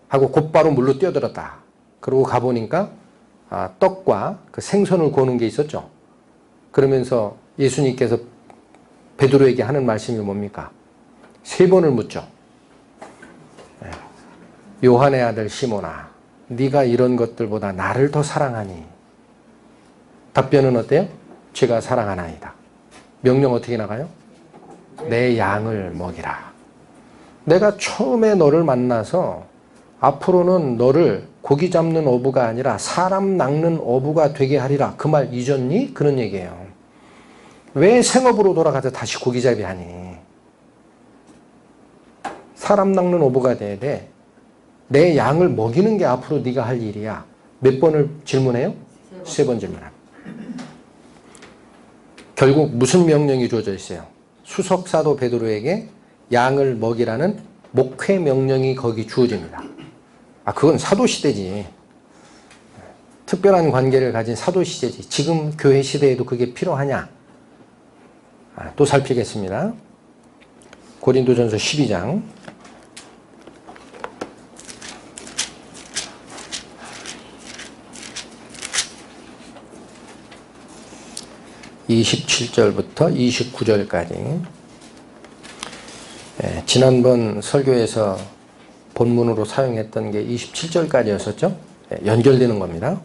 하고 곧바로 물로 뛰어들었다. 그러고 가보니까 떡과 그 생선을 구우는 게 있었죠. 그러면서 예수님께서 베드로에게 하는 말씀이 뭡니까? 3번을 묻죠. 요한의 아들 시몬아, 네가 이런 것들보다 나를 더 사랑하니? 답변은 어때요? 제가 사랑하나이다. 명령 어떻게 나가요? 내 양을 먹이라. 내가 처음에 너를 만나서 앞으로는 너를 고기 잡는 어부가 아니라 사람 낚는 어부가 되게 하리라. 그 말 잊었니? 그런 얘기예요. 왜 생업으로 돌아가서 다시 고기잡이 하니? 사람 낚는 어부가 돼야 돼. 내 양을 먹이는 게 앞으로 네가 할 일이야. 몇 번을 질문해요? 3번 질문합니다. 결국 무슨 명령이 주어져 있어요? 수석사도 베드로에게 양을 먹이라는 목회 명령이 거기 주어집니다. 그건 사도시대지. 특별한 관계를 가진 사도시대지. 지금 교회 시대에도 그게 필요하냐? 또 살피겠습니다. 고린도전서 12장 27절부터 29절까지. 지난번 설교에서 본문으로 사용했던 게 27절까지였었죠. 연결되는 겁니다.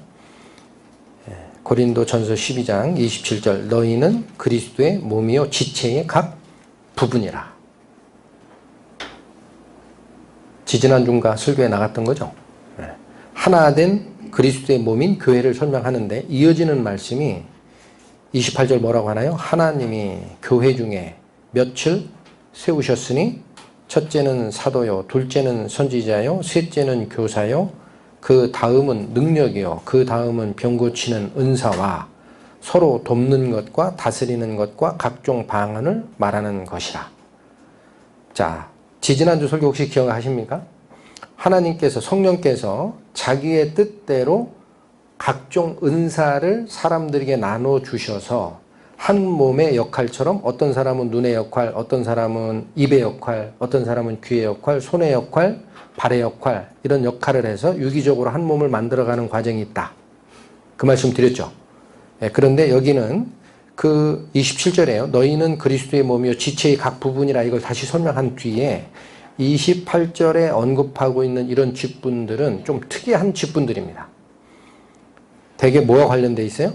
고린도전서 12장 27절, 너희는 그리스도의 몸이요 지체의 각 부분이라. 지지난주인가 설교에 나갔던 거죠. 하나 된 그리스도의 몸인 교회를 설명하는데, 이어지는 말씀이 28절 뭐라고 하나요? 하나님이 교회 중에 몇을 세우셨으니 첫째는 사도요, 둘째는 선지자요, 셋째는 교사요, 그 다음은 능력이요, 그 다음은 병 고치는 은사와 서로 돕는 것과 다스리는 것과 각종 방언을 말하는 것이라. 자, 지지난주 설교 혹시 기억하십니까? 하나님께서, 성령께서 자기의 뜻대로 각종 은사를 사람들에게 나눠주셔서 한 몸의 역할처럼, 어떤 사람은 눈의 역할, 어떤 사람은 입의 역할, 어떤 사람은 귀의 역할, 손의 역할, 발의 역할, 이런 역할을 해서 유기적으로 한 몸을 만들어가는 과정이 있다. 그 말씀 드렸죠. 그런데 여기는 그 27절에요. 너희는 그리스도의 몸이요 지체의 각 부분이라, 이걸 다시 설명한 뒤에 28절에 언급하고 있는 이런 직분들은 좀 특이한 직분들입니다. 대개 뭐와 관련되어 있어요?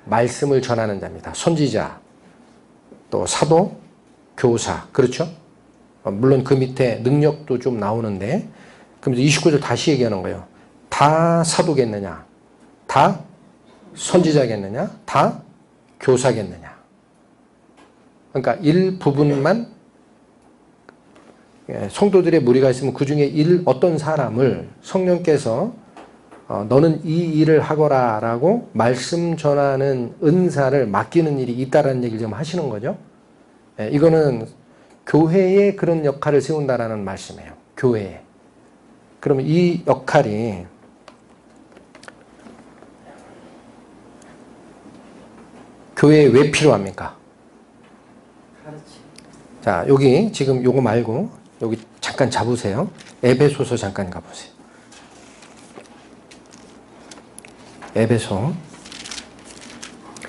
말씀을 전하는 자입니다. 선지자, 또 사도, 교사. 그렇죠? 물론 그 밑에 능력도 좀 나오는데, 그럼 29절 다시 얘기하는 거예요. 다 사도겠느냐? 다 선지자겠느냐? 다 교사겠느냐? 그러니까 일부분만, 성도들의 무리가 있으면 그 중에 어떤 사람을 성령께서 너는 이 일을 하거라 라고 말씀 전하는 은사를 맡기는 일이 있다라는 얘기를 지금 하시는 거죠. 이거는 교회에 그런 역할을 세운다라는 말씀이에요. 교회에. 그러면 이 역할이 교회에 왜 필요합니까? 자, 여기 지금 요거 말고 여기 잠깐 잡으세요. 에베소서 잠깐 가보세요. 에베소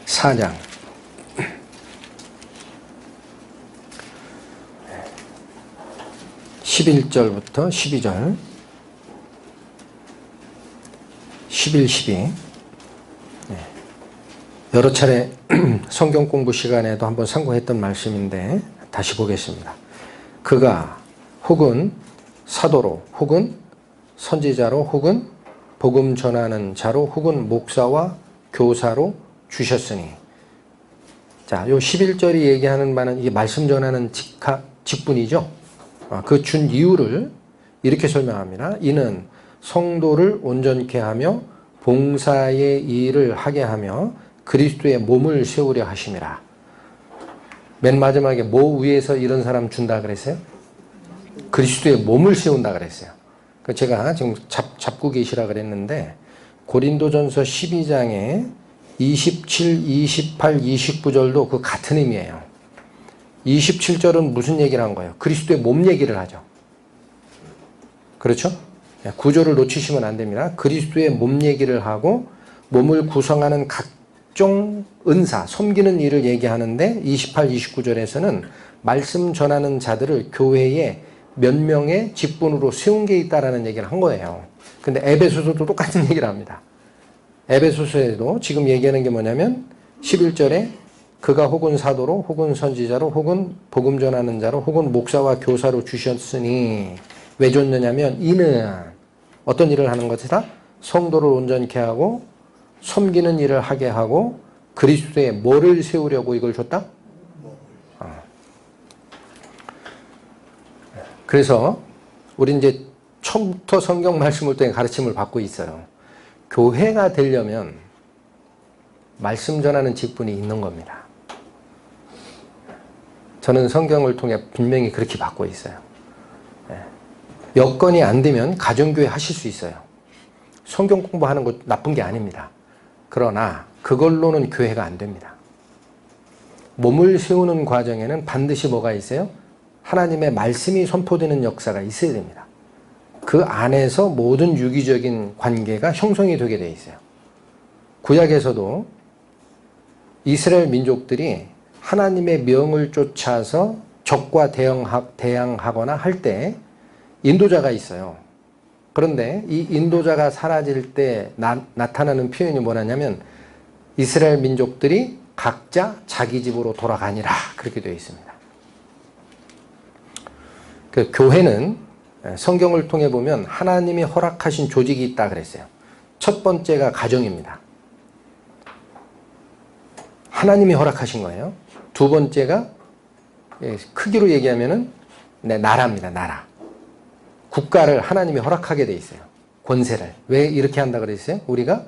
4장 11절부터 12절 11, 12 여러 차례 성경 공부 시간에도 한번 상고했던 말씀인데 다시 보겠습니다. 그가 혹은 사도로 혹은 선지자로 혹은 복음 전하는 자로 혹은 목사와 교사로 주셨으니. 자, 요 11절이 얘기하는 바는 이게 말씀 전하는 직분이죠. 그 준 이유를 이렇게 설명합니다. 이는 성도를 온전케 하며 봉사의 일을 하게 하며 그리스도의 몸을 세우려 하심이라. 맨 마지막에 뭐 위에서 이런 사람 준다 그랬어요? 그리스도의 몸을 세운다 그랬어요. 제가 지금 잡고 계시라 그랬는데 고린도전서 12장에 27, 28, 29절도 그 같은 의미예요. 27절은 무슨 얘기를 한 거예요? 그리스도의 몸 얘기를 하죠. 그렇죠? 구조를 놓치시면 안 됩니다. 그리스도의 몸 얘기를 하고 몸을 구성하는 각종 은사, 섬기는 일을 얘기하는데 28, 29절에서는 말씀 전하는 자들을 교회에 몇 명의 직분으로 세운 게 있다라는 얘기를 한 거예요. 근데 에베소서도 똑같은 얘기를 합니다. 에베소서에도 지금 얘기하는 게 뭐냐면 11절에 그가 혹은 사도로 혹은 선지자로 혹은 복음 전하는 자로 혹은 목사와 교사로 주셨으니 왜 줬느냐면 이는 어떤 일을 하는 것이다? 성도를 온전케 하고 섬기는 일을 하게 하고 그리스도의 뭐를 세우려고 이걸 줬다? 그래서 우리 이제 처음부터 성경 말씀을 통해 가르침을 받고 있어요. 교회가 되려면 말씀 전하는 직분이 있는 겁니다. 저는 성경을 통해 분명히 그렇게 받고 있어요. 여건이 안 되면 가정교회 하실 수 있어요. 성경 공부하는 거 나쁜 게 아닙니다. 그러나 그걸로는 교회가 안 됩니다. 몸을 세우는 과정에는 반드시 뭐가 있어요? 하나님의 말씀이 선포되는 역사가 있어야 됩니다. 그 안에서 모든 유기적인 관계가 형성이 되게 돼 있어요. 구약에서도 이스라엘 민족들이 하나님의 명을 쫓아서 적과 대항하거나 할 때 인도자가 있어요. 그런데 이 인도자가 사라질 때 나타나는 표현이 뭐냐면 이스라엘 민족들이 각자 자기 집으로 돌아가니라 그렇게 되어 있습니다. 그 교회는 성경을 통해 보면 하나님이 허락하신 조직이 있다 그랬어요. 첫 번째가 가정입니다. 하나님이 허락하신 거예요. 두 번째가 크기로 얘기하면은 나라입니다. 나라. 국가를 하나님이 허락하게 돼 있어요. 권세를. 왜 이렇게 한다 그랬어요? 우리가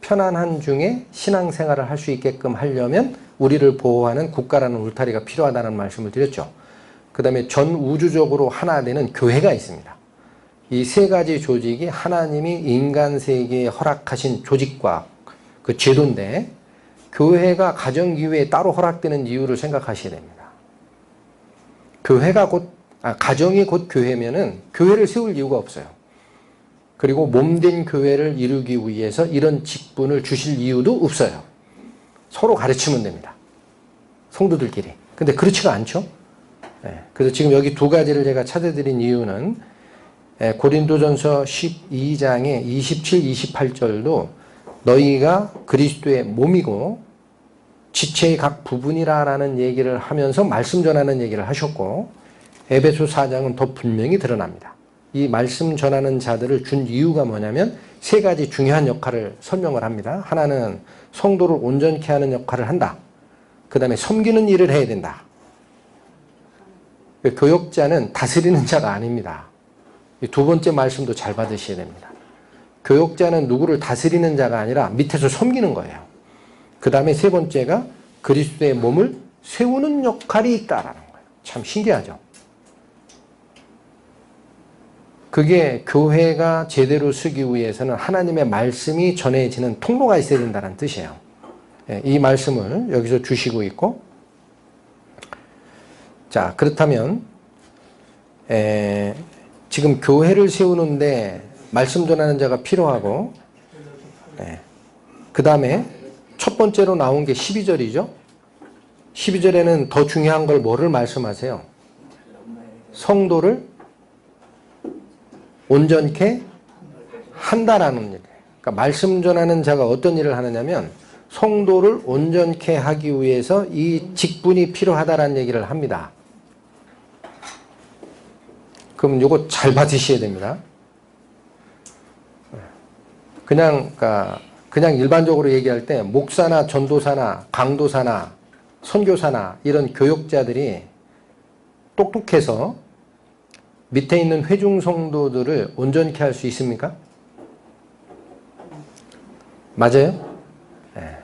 편안한 중에 신앙생활을 할 수 있게끔 하려면 우리를 보호하는 국가라는 울타리가 필요하다는 말씀을 드렸죠. 그 다음에 전 우주적으로 하나 되는 교회가 있습니다. 이 세 가지 조직이 하나님이 인간 세계에 허락하신 조직과 그 제도인데 교회가 가정기회에 따로 허락되는 이유를 생각하셔야 됩니다. 가정이 곧 교회면은 교회를 세울 이유가 없어요. 그리고 몸된 교회를 이루기 위해서 이런 직분을 주실 이유도 없어요. 서로 가르치면 됩니다. 성도들끼리. 근데 그렇지가 않죠? 그래서 지금 여기 두 가지를 제가 찾아드린 이유는 고린도전서 12장의 27, 28절도 너희가 그리스도의 몸이고 지체의 각 부분이라는 얘기를 하면서 말씀 전하는 얘기를 하셨고 에베소 4장은 더 분명히 드러납니다. 이 말씀 전하는 자들을 준 이유가 뭐냐면 세 가지 중요한 역할을 설명을 합니다. 하나는 성도를 온전케 하는 역할을 한다. 그 다음에 섬기는 일을 해야 된다. 교역자는 다스리는 자가 아닙니다. 이 두 번째 말씀도 잘 받으셔야 됩니다. 교역자는 누구를 다스리는 자가 아니라 밑에서 섬기는 거예요. 그 다음에 세 번째가 그리스도의 몸을 세우는 역할이 있다라는 거예요. 참 신기하죠. 그게 교회가 제대로 쓰기 위해서는 하나님의 말씀이 전해지는 통로가 있어야 된다는 뜻이에요. 이 말씀을 여기서 주시고 있고, 자, 그렇다면 지금 교회를 세우는데 말씀 전하는 자가 필요하고, 그 다음에 첫 번째로 나온 게 12절이죠. 12절에는 더 중요한 걸 뭐를 말씀하세요? 성도를 온전케 한다라는 일. 그러니까 말씀 전하는 자가 어떤 일을 하느냐면 성도를 온전케 하기 위해서 이 직분이 필요하다라는 얘기를 합니다. 그럼 이거 잘 받으셔야 됩니다. 그냥 일반적으로 얘기할 때 목사나 전도사나 강도사나 선교사나 이런 교역자들이 똑똑해서 밑에 있는 회중 성도들을 온전케 할 수 있습니까? 맞아요? 예.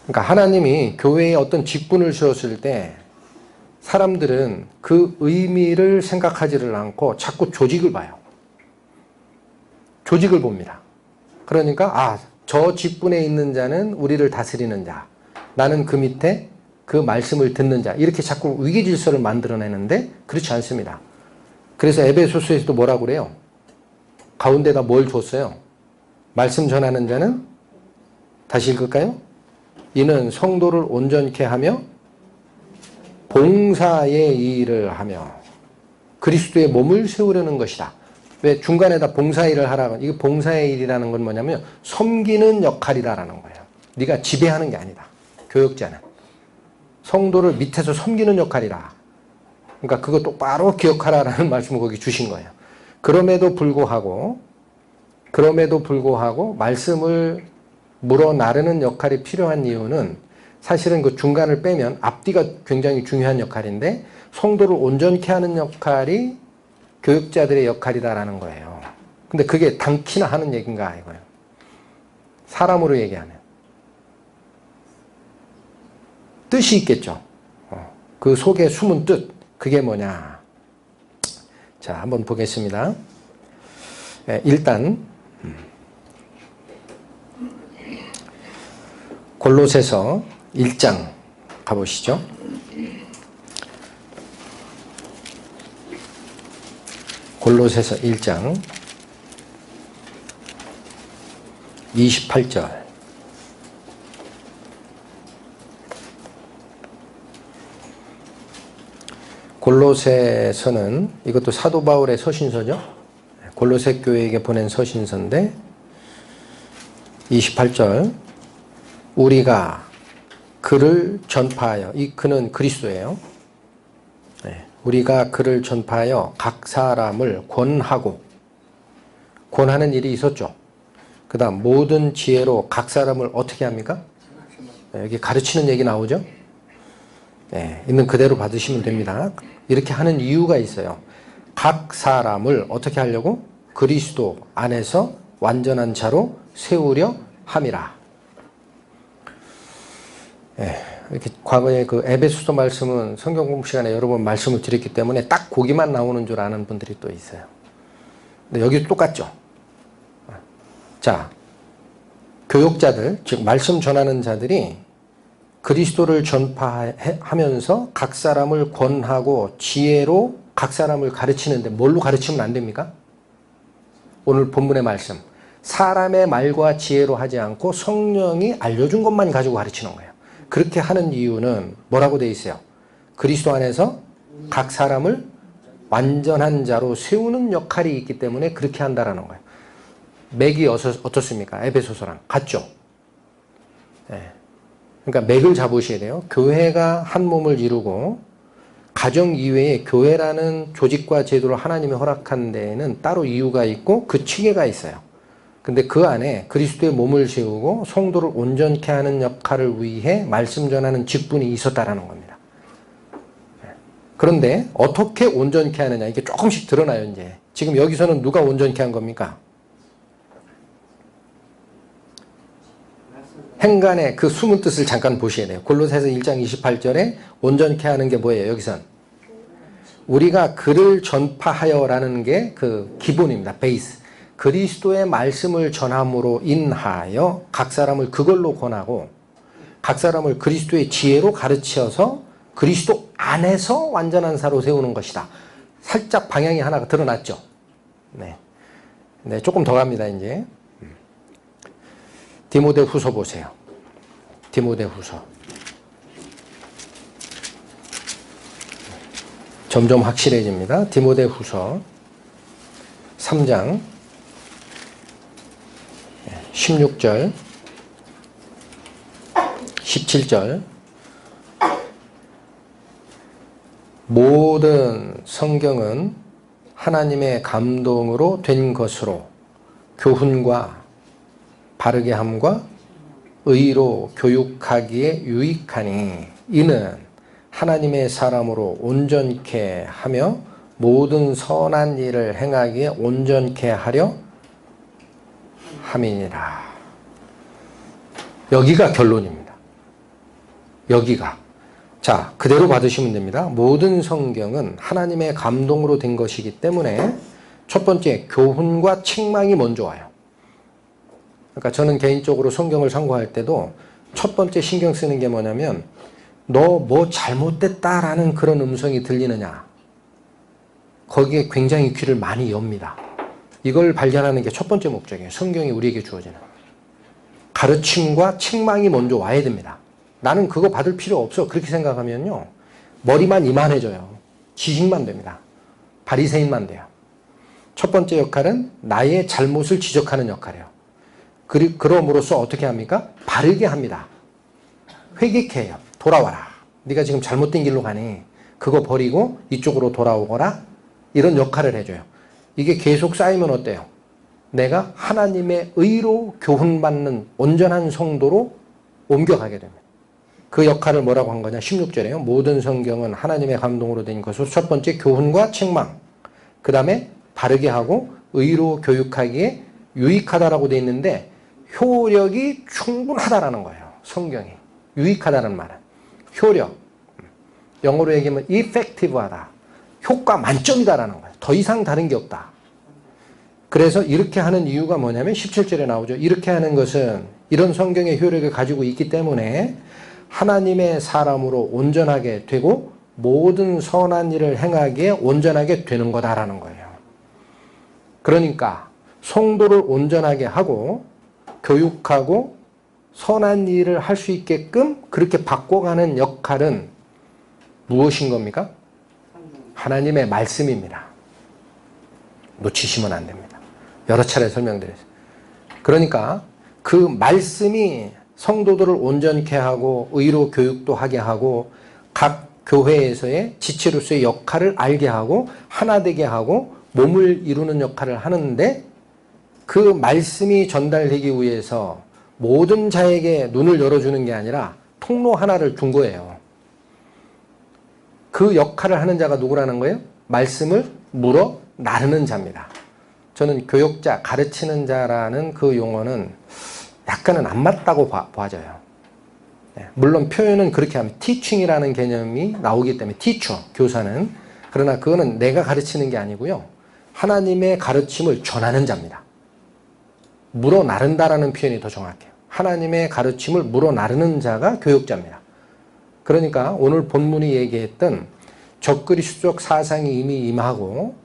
그러니까 하나님이 교회에 어떤 직분을 주었을 때 사람들은 그 의미를 생각하지를 않고 자꾸 조직을 봐요. 조직을 봅니다. 그러니까 저 직분에 있는 자는 우리를 다스리는 자, 나는 그 밑에 그 말씀을 듣는 자, 이렇게 자꾸 위계질서를 만들어내는데 그렇지 않습니다. 그래서 에베소서에서도 뭐라고 그래요? 가운데다 뭘 줬어요? 말씀 전하는 자는, 다시 읽을까요? 이는 성도를 온전케 하며 봉사의 일을 하며 그리스도의 몸을 세우려는 것이다. 왜 중간에다 봉사일을 하라고? 이게 봉사의 일이라는 건 뭐냐면 섬기는 역할이라는 거예요. 네가 지배하는 게 아니다. 교역자는 성도를 밑에서 섬기는 역할이라. 그러니까 그거 똑바로 기억하라라는 말씀을 거기 주신 거예요. 그럼에도 불구하고 말씀을 물어 나르는 역할이 필요한 이유는 사실은 그 중간을 빼면 앞뒤가 굉장히 중요한 역할인데 성도를 온전케 하는 역할이 교육자들의 역할이다라는 거예요. 근데 그게 당키나 하는 얘기인가 이거예요. 사람으로 얘기하면. 뜻이 있겠죠. 그 속에 숨은 뜻. 그게 뭐냐. 자, 한번 보겠습니다. 일단 골로새서 1장 가보시죠. 골로새서 1장 28절. 골로새서는 이것도 사도 바울의 서신서죠. 골로새 교회에게 보낸 서신서인데 28절. 우리가 그를 전파하여, 이 그는 그리스도예요. 우리가 그를 전파하여 각 사람을 권하는 일이 있었죠. 그 다음 모든 지혜로 각 사람을 어떻게 합니까? 여기 가르치는 얘기 나오죠. 있는 그대로 받으시면 됩니다. 이렇게 하는 이유가 있어요. 각 사람을 어떻게 하려고? 그리스도 안에서 완전한 자로 세우려 함이라. 이렇게 과거에 그 에베소서 말씀은 성경 공부 시간에 여러 번 말씀을 드렸기 때문에 딱 거기만 나오는 줄 아는 분들이 또 있어요. 근데 여기도 똑같죠. 자, 교육자들, 즉 말씀 전하는 자들이 그리스도를 전파하면서 각 사람을 권하고 지혜로 각 사람을 가르치는데 뭘로 가르치면 안 됩니까? 오늘 본문의 말씀. 사람의 말과 지혜로 하지 않고 성령이 알려준 것만 가지고 가르치는 거예요. 그렇게 하는 이유는 뭐라고 되어 있어요? 그리스도 안에서 각 사람을 완전한 자로 세우는 역할이 있기 때문에 그렇게 한다라는 거예요. 맥이 어떻습니까? 에베소서랑 같죠? 그러니까 맥을 잡으셔야 돼요. 교회가 한 몸을 이루고 가정 이외에 교회라는 조직과 제도를 하나님이 허락한 데에는 따로 이유가 있고 그 체계가 있어요. 근데 그 안에 그리스도의 몸을 세우고 성도를 온전케 하는 역할을 위해 말씀 전하는 직분이 있었다라는 겁니다. 그런데 어떻게 온전케 하느냐, 이게 조금씩 드러나요. 이제 지금 여기서는 누가 온전케 한 겁니까? 행간의 그 숨은 뜻을 잠깐 보셔야 돼요. 골로새서 1장 28절에 온전케 하는 게 뭐예요? 여기선 우리가 그를 전파하여라는 게 그 기본입니다. 베이스. 그리스도의 말씀을 전함으로 인하여 각 사람을 그걸로 권하고 각 사람을 그리스도의 지혜로 가르쳐서 그리스도 안에서 완전한 사로 세우는 것이다. 살짝 방향이 하나가 드러났죠. 네, 조금 더 갑니다. 이제 디모데후서 보세요. 디모데후서. 점점 확실해집니다. 디모데후서 3장 16절 17절. 모든 성경은 하나님의 감동으로 된 것으로 교훈과 바르게 함과 의로 교육하기에 유익하니 이는 하나님의 사람으로 온전케 하며 모든 선한 일을 행하기에 온전케 하려 함이니라. 여기가 결론입니다. 여기가. 자, 그대로 받으시면 됩니다. 모든 성경은 하나님의 감동으로 된 것이기 때문에 첫 번째, 교훈과 책망이 먼저 와요. 그러니까 저는 개인적으로 성경을 참고할 때도 첫 번째 신경 쓰는 게 뭐냐면 너 뭐 잘못됐다라는 그런 음성이 들리느냐. 거기에 굉장히 귀를 많이 엽니다. 이걸 발견하는 게 첫 번째 목적이에요. 성경이 우리에게 주어지는. 가르침과 책망이 먼저 와야 됩니다. 나는 그거 받을 필요 없어. 그렇게 생각하면요. 머리만 이만해져요. 지식만 됩니다. 바리새인만 돼요. 첫 번째 역할은 나의 잘못을 지적하는 역할이에요. 그럼으로써 어떻게 합니까? 바르게 합니다. 회개케 해요. 돌아와라. 네가 지금 잘못된 길로 가니 그거 버리고 이쪽으로 돌아오거라. 이런 역할을 해줘요. 이게 계속 쌓이면 어때요? 내가 하나님의 의로 교훈받는 온전한 성도로 옮겨가게 됩니다. 그 역할을 뭐라고 한 거냐? 16절에요. 모든 성경은 하나님의 감동으로 된 것으로 첫 번째 교훈과 책망, 그 다음에 바르게 하고 의로 교육하기에 유익하다라고 돼 있는데 효력이 충분하다라는 거예요. 성경이. 유익하다는 말은. 효력. 영어로 얘기하면 effective하다. 효과 만점이다라는 거예요. 더 이상 다른 게 없다. 그래서 이렇게 하는 이유가 뭐냐면 17절에 나오죠. 이렇게 하는 것은 이런 성경의 효력을 가지고 있기 때문에 하나님의 사람으로 온전하게 되고 모든 선한 일을 행하기에 온전하게 되는 거다라는 거예요. 그러니까 성도를 온전하게 하고 교육하고 선한 일을 할 수 있게끔 그렇게 바꿔가는 역할은 무엇인 겁니까? 하나님의 말씀입니다. 놓치시면 안 됩니다. 여러 차례 설명드렸어요. 그러니까 그 말씀이 성도들을 온전케 하고 의로 교육도 하게 하고 각 교회에서의 지체로서의 역할을 알게 하고 하나 되게 하고 몸을 이루는 역할을 하는데 그 말씀이 전달되기 위해서 모든 자에게 눈을 열어주는 게 아니라 통로 하나를 준 거예요. 그 역할을 하는 자가 누구라는 거예요? 말씀을 물어 나르는 자입니다. 저는 교육자, 가르치는 자라는 그 용어는 약간은 안 맞다고 봐져요. 물론 표현은 그렇게 하면 teaching이라는 개념이 나오기 때문에 teacher, 교사는. 그러나 그거는 내가 가르치는 게 아니고요. 하나님의 가르침을 전하는 자입니다. 물어 나른다라는 표현이 더 정확해요. 하나님의 가르침을 물어 나르는 자가 교육자입니다. 그러니까 오늘 본문이 얘기했던 적그리스도적 사상이 이미 임하고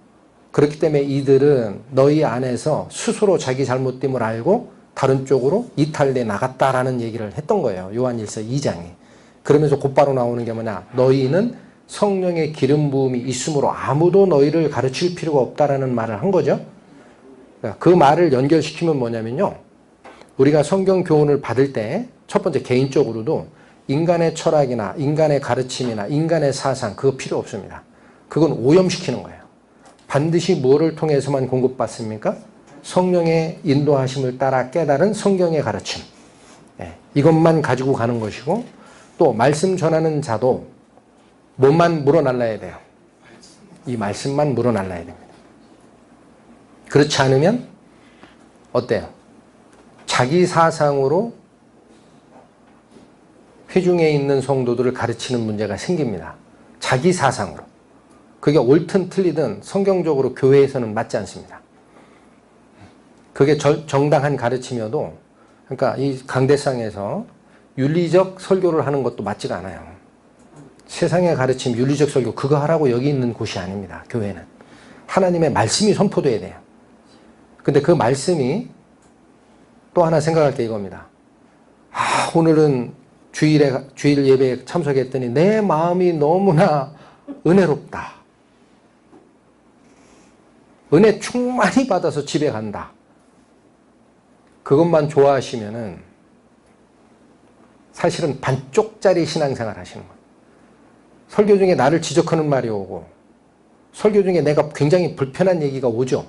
그렇기 때문에 이들은 너희 안에서 스스로 자기 잘못됨을 알고 다른 쪽으로 이탈돼 나갔다라는 얘기를 했던 거예요. 요한일서 2장이. 그러면서 곧바로 나오는 게 뭐냐? 너희는 성령의 기름 부음이 있으므로 아무도 너희를 가르칠 필요가 없다라는 말을 한 거죠. 그 말을 연결시키면 뭐냐면요. 우리가 성경 교훈을 받을 때 첫 번째 개인적으로도 인간의 철학이나 인간의 가르침이나 인간의 사상 그거 필요 없습니다. 그건 오염시키는 거예요. 반드시 뭐를 통해서만 공급받습니까? 성령의 인도하심을 따라 깨달은 성경의 가르침. 이것만 가지고 가는 것이고 또 말씀 전하는 자도 뭐만 물어날라야 돼요? 이 말씀만 물어날라야 됩니다. 그렇지 않으면 어때요? 자기 사상으로 회중에 있는 성도들을 가르치는 문제가 생깁니다. 자기 사상으로. 그게 옳든 틀리든 성경적으로 교회에서는 맞지 않습니다. 그게 정당한 가르침이어도 그러니까 이 강대상에서 윤리적 설교를 하는 것도 맞지가 않아요. 세상의 가르침, 윤리적 설교 그거 하라고 여기 있는 곳이 아닙니다. 교회는. 하나님의 말씀이 선포돼야 돼요. 근데 그 말씀이 또 하나 생각할 게 이겁니다. 오늘은 주일 예배에 참석했더니 내 마음이 너무나 은혜롭다. 은혜 충만히 받아서 집에 간다. 그것만 좋아하시면은 사실은 반쪽짜리 신앙생활 하시는 거예요. 설교 중에 나를 지적하는 말이 오고 설교 중에 내가 굉장히 불편한 얘기가 오죠.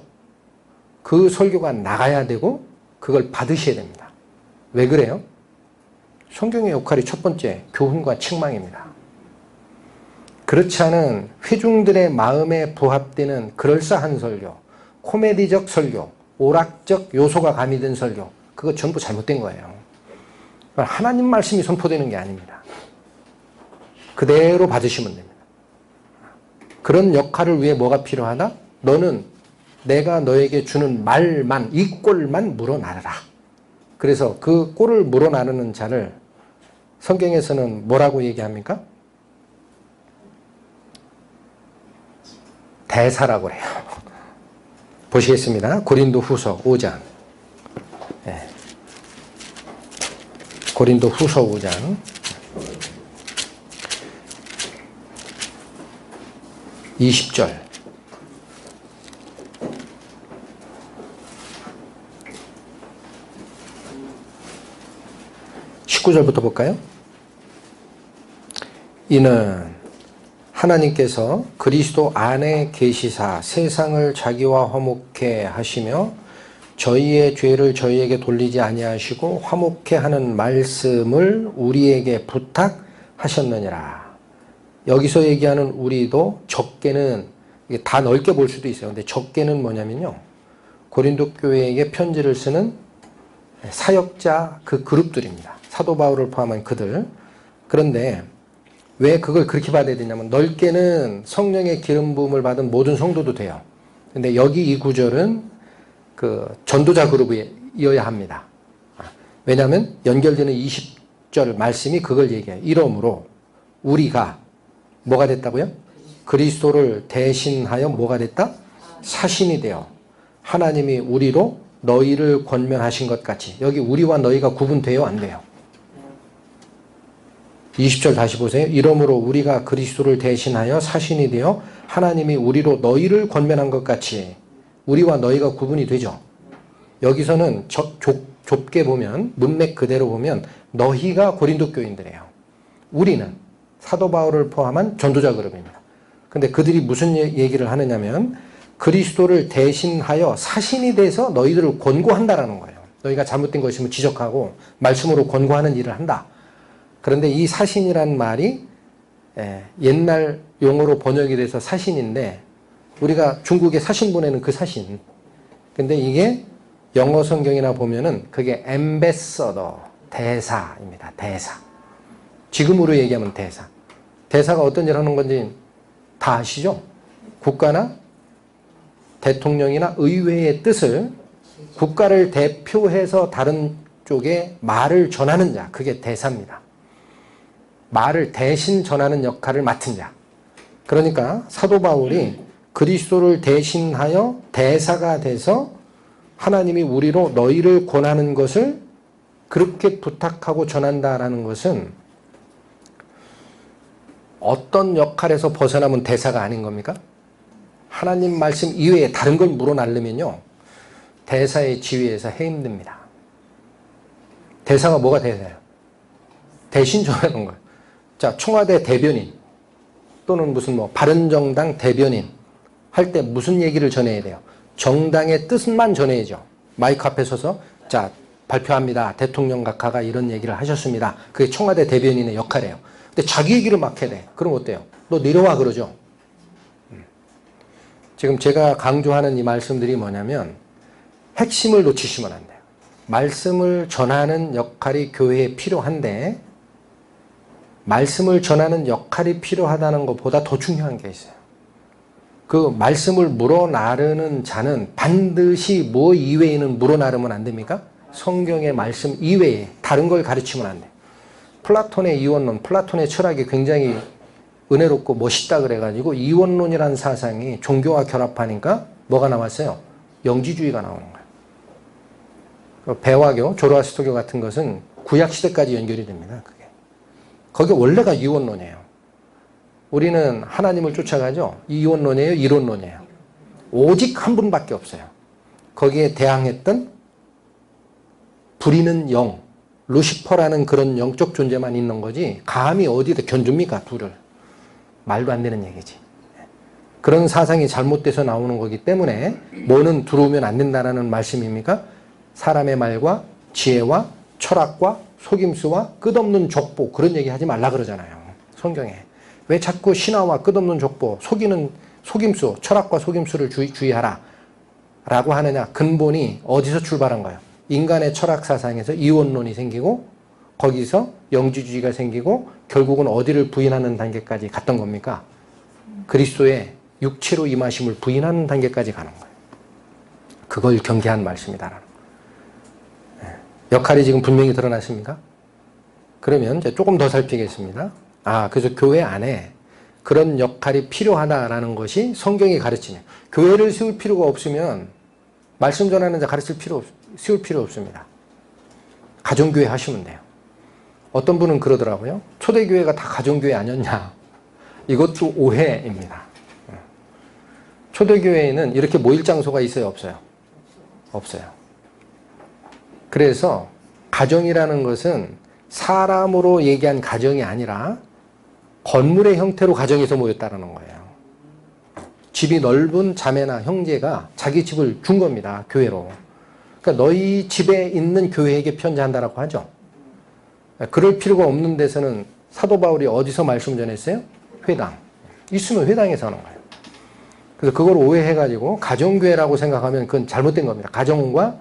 그 설교가 나가야 되고 그걸 받으셔야 됩니다. 왜 그래요? 성경의 역할이 첫 번째 교훈과 책망입니다. 그렇지 않은 회중들의 마음에 부합되는 그럴싸한 설교, 코미디적 설교, 오락적 요소가 가미된 설교 그거 전부 잘못된 거예요. 하나님 말씀이 선포되는 게 아닙니다. 그대로 받으시면 됩니다. 그런 역할을 위해 뭐가 필요하다? 너는 내가 너에게 주는 말만, 이 꼴만 물어나르라. 그래서 그 꼴을 물어나르는 자를 성경에서는 뭐라고 얘기합니까? 대사라고 해요. 보시겠습니다. 고린도 후서 5장. 네. 고린도 후서 5장. 20절. 19절부터 볼까요? 이는 하나님께서 그리스도 안에 계시사 세상을 자기와 화목해 하시며 저희의 죄를 저희에게 돌리지 아니하시고 화목해 하는 말씀을 우리에게 부탁하셨느니라. 여기서 얘기하는 우리도 적게는 다 넓게 볼 수도 있어요. 근데 적게는 뭐냐면요. 고린도 교회에게 편지를 쓰는 사역자 그 그룹들입니다. 사도 바울을 포함한 그들. 그런데 왜 그걸 그렇게 받아야 되냐면 넓게는 성령의 기름 부음을 받은 모든 성도도 돼요. 근데 여기 이 구절은 그 전도자 그룹이어야 합니다. 왜냐하면 연결되는 20절 말씀이 그걸 얘기해요. 이러므로 우리가 뭐가 됐다고요? 그리스도를 대신하여 뭐가 됐다? 사신이 되어 하나님이 우리로 너희를 권면하신 것 같이. 여기 우리와 너희가 구분돼요? 안 돼요? 20절 다시 보세요. 이러므로 우리가 그리스도를 대신하여 사신이 되어 하나님이 우리로 너희를 권면한 것 같이. 우리와 너희가 구분이 되죠. 여기서는 좁게 보면 문맥 그대로 보면 너희가 고린도 교인들이에요. 우리는 사도 바울을 포함한 전도자 그룹입니다. 근데 그들이 무슨 얘기를 하느냐면 그리스도를 대신하여 사신이 돼서 너희들을 권고한다라는 거예요. 너희가 잘못된 것이면 지적하고 말씀으로 권고하는 일을 한다. 그런데 이 사신이란 말이 옛날 용어로 번역이 돼서 사신인데 우리가 중국에 사신 보내는 그 사신. 근데 이게 영어 성경이나 보면은 그게 엠베서더, 대사입니다. 대사. 지금으로 얘기하면 대사. 대사가 어떤 일을 하는 건지 다 아시죠? 국가나 대통령이나 의회의 뜻을 국가를 대표해서 다른 쪽에 말을 전하는 자. 그게 대사입니다. 말을 대신 전하는 역할을 맡은 자. 그러니까 사도 바울이 그리스도를 대신하여 대사가 돼서 하나님이 우리로 너희를 권하는 것을 그렇게 부탁하고 전한다라는 것은 어떤 역할에서 벗어나면 대사가 아닌 겁니까? 하나님 말씀 이외에 다른 걸 물어나르면요. 대사의 지위에서 해임됩니다. 대사가 뭐가 대사예요? 대신 전하는 거예요. 자, 청와대 대변인 또는 무슨 바른정당 대변인 할 때 무슨 얘기를 전해야 돼요? 정당의 뜻만 전해야죠. 마이크 앞에 서서 자, 발표합니다. 대통령 각하가 이런 얘기를 하셨습니다. 그게 청와대 대변인의 역할이에요. 근데 자기 얘기를 막 해야 돼. 그럼 어때요? 너 내려와 그러죠. 지금 제가 강조하는 이 말씀들이 뭐냐면 핵심을 놓치시면 안 돼요. 말씀을 전하는 역할이 교회에 필요한데 말씀을 전하는 역할이 필요하다는 것보다 더 중요한 게 있어요. 그 말씀을 물어나르는 자는 반드시 뭐 이외에는 물어나르면 안 됩니까? 성경의 말씀 이외에 다른 걸 가르치면 안 돼요. 플라톤의 이원론, 플라톤의 철학이 굉장히 은혜롭고 멋있다 그래가지고 이원론이라는 사상이 종교와 결합하니까 뭐가 나왔어요? 영지주의가 나오는 거예요. 배화교, 조로아스터교 같은 것은 구약시대까지 연결이 됩니다. 그게. 거기 원래가 이원론이에요. 우리는 하나님을 쫓아가죠. 이원론이에요? 이론론이에요? 오직 한 분밖에 없어요. 거기에 대항했던 부리는 영, 루시퍼라는 그런 영적 존재만 있는 거지 감히 어디다 견줍니까? 둘을. 말도 안 되는 얘기지. 그런 사상이 잘못돼서 나오는 거기 때문에 뭐는 들어오면 안 된다는 말씀입니까? 사람의 말과 지혜와 철학과 속임수와 끝없는 족보 그런 얘기 하지 말라 그러잖아요. 성경에. 왜 자꾸 신화와 끝없는 족보, 속이는 속임수, 철학과 속임수를 주의하라 라고 하느냐. 근본이 어디서 출발한 거예요? 인간의 철학 사상에서 이원론이 생기고 거기서 영지주의가 생기고 결국은 어디를 부인하는 단계까지 갔던 겁니까? 그리스도의 육체로 임하심을 부인하는 단계까지 가는 거예요. 그걸 경계한 말씀이다라는 거예요. 역할이 지금 분명히 드러났습니까? 그러면 이제 조금 더 살피겠습니다. 그래서 교회 안에 그런 역할이 필요하다라는 것이 성경이 가르치는, 교회를 세울 필요가 없으면 말씀 전하는 자 세울 필요 없습니다. 가정교회 하시면 돼요. 어떤 분은 그러더라고요. 초대교회가 다 가정교회 아니었냐. 이것도 오해입니다. 초대교회에는 이렇게 모일 장소가 있어요, 없어요? 없어요. 그래서 가정이라는 것은 사람으로 얘기한 가정이 아니라 건물의 형태로 가정에서 모였다는 거예요. 집이 넓은 자매나 형제가 자기 집을 준 겁니다, 교회로. 그러니까 너희 집에 있는 교회에게 편지한다라고 하죠. 그럴 필요가 없는 데서는 사도 바울이 어디서 말씀 전했어요? 회당. 있으면 회당에서 하는 거예요. 그래서 그걸 오해해가지고 가정교회라고 생각하면 그건 잘못된 겁니다. 가정과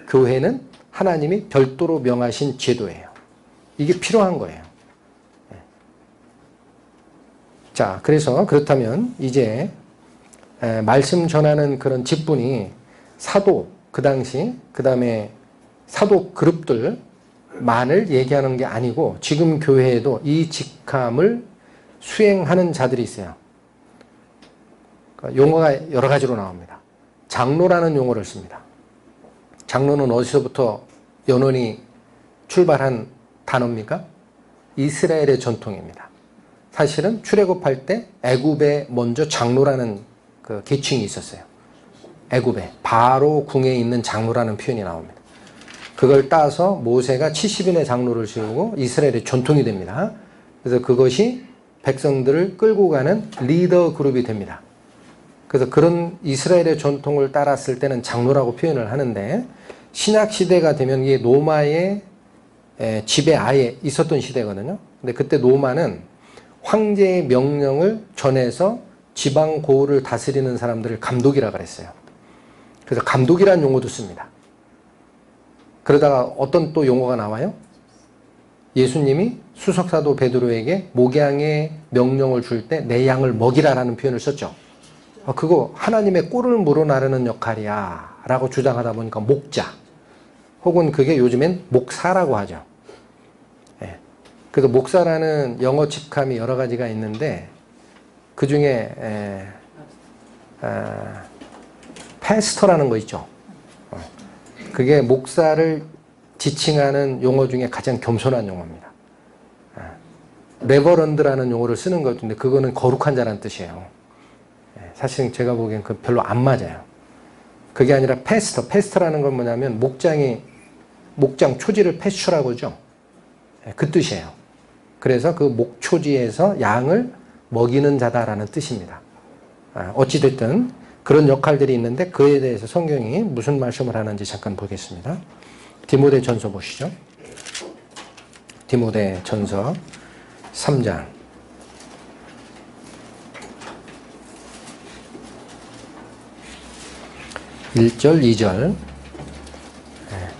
교회는 하나님이 별도로 명하신 제도예요. 이게 필요한 거예요. 자, 그래서 그렇다면 이제 말씀 전하는 그런 직분이 사도, 그 당시, 그 다음에 사도 그룹들만을 얘기하는 게 아니고 지금 교회에도 이 직함을 수행하는 자들이 있어요. 용어가 여러 가지로 나옵니다. 장로라는 용어를 씁니다. 장로는 어디서부터 연원이 출발한 단어입니까? 이스라엘의 전통입니다. 사실은 출애굽할 때 애굽에 먼저 장로라는 그 계층이 있었어요. 애굽에 바로 궁에 있는 장로라는 표현이 나옵니다. 그걸 따서 모세가 70인의 장로를 세우고 이스라엘의 전통이 됩니다. 그래서 그것이 백성들을 끌고 가는 리더 그룹이 됩니다. 그래서 그런 이스라엘의 전통을 따랐을 때는 장로라고 표현을 하는데, 신약 시대가 되면 이게 로마의 지배 아예 있었던 시대거든요. 근데 그때 로마는 황제의 명령을 전해서 지방 고을을 다스리는 사람들을 감독이라 그랬어요. 그래서 감독이라는 용어도 씁니다. 그러다가 어떤 또 용어가 나와요? 예수님이 수석사도 베드로에게 목양의 명령을 줄 때 내 양을 먹이라라는 표현을 썼죠. 그거 하나님의 꼴을 물어나르는 역할이야 라고 주장하다 보니까 목자, 혹은 그게 요즘엔 목사라고 하죠. 그래서 목사라는 영어 직함이 여러 가지가 있는데 그 중에 패스터라는 거 있죠. 그게 목사를 지칭하는 용어 중에 가장 겸손한 용어입니다. 레버런드라는 용어를 쓰는 것 같은데 그거는 거룩한 자라는 뜻이에요. 사실은 제가 보기엔 그 별로 안 맞아요. 그게 아니라 패스터라는 건 뭐냐면 목장 초지를 패스처라고 하죠. 그 뜻이에요. 그래서 그 목초지에서 양을 먹이는 자다라는 뜻입니다. 어찌됐든 그런 역할들이 있는데 그에 대해서 성경이 무슨 말씀을 하는지 잠깐 보겠습니다. 디모데전서 보시죠. 디모데전서 3장 1절 2절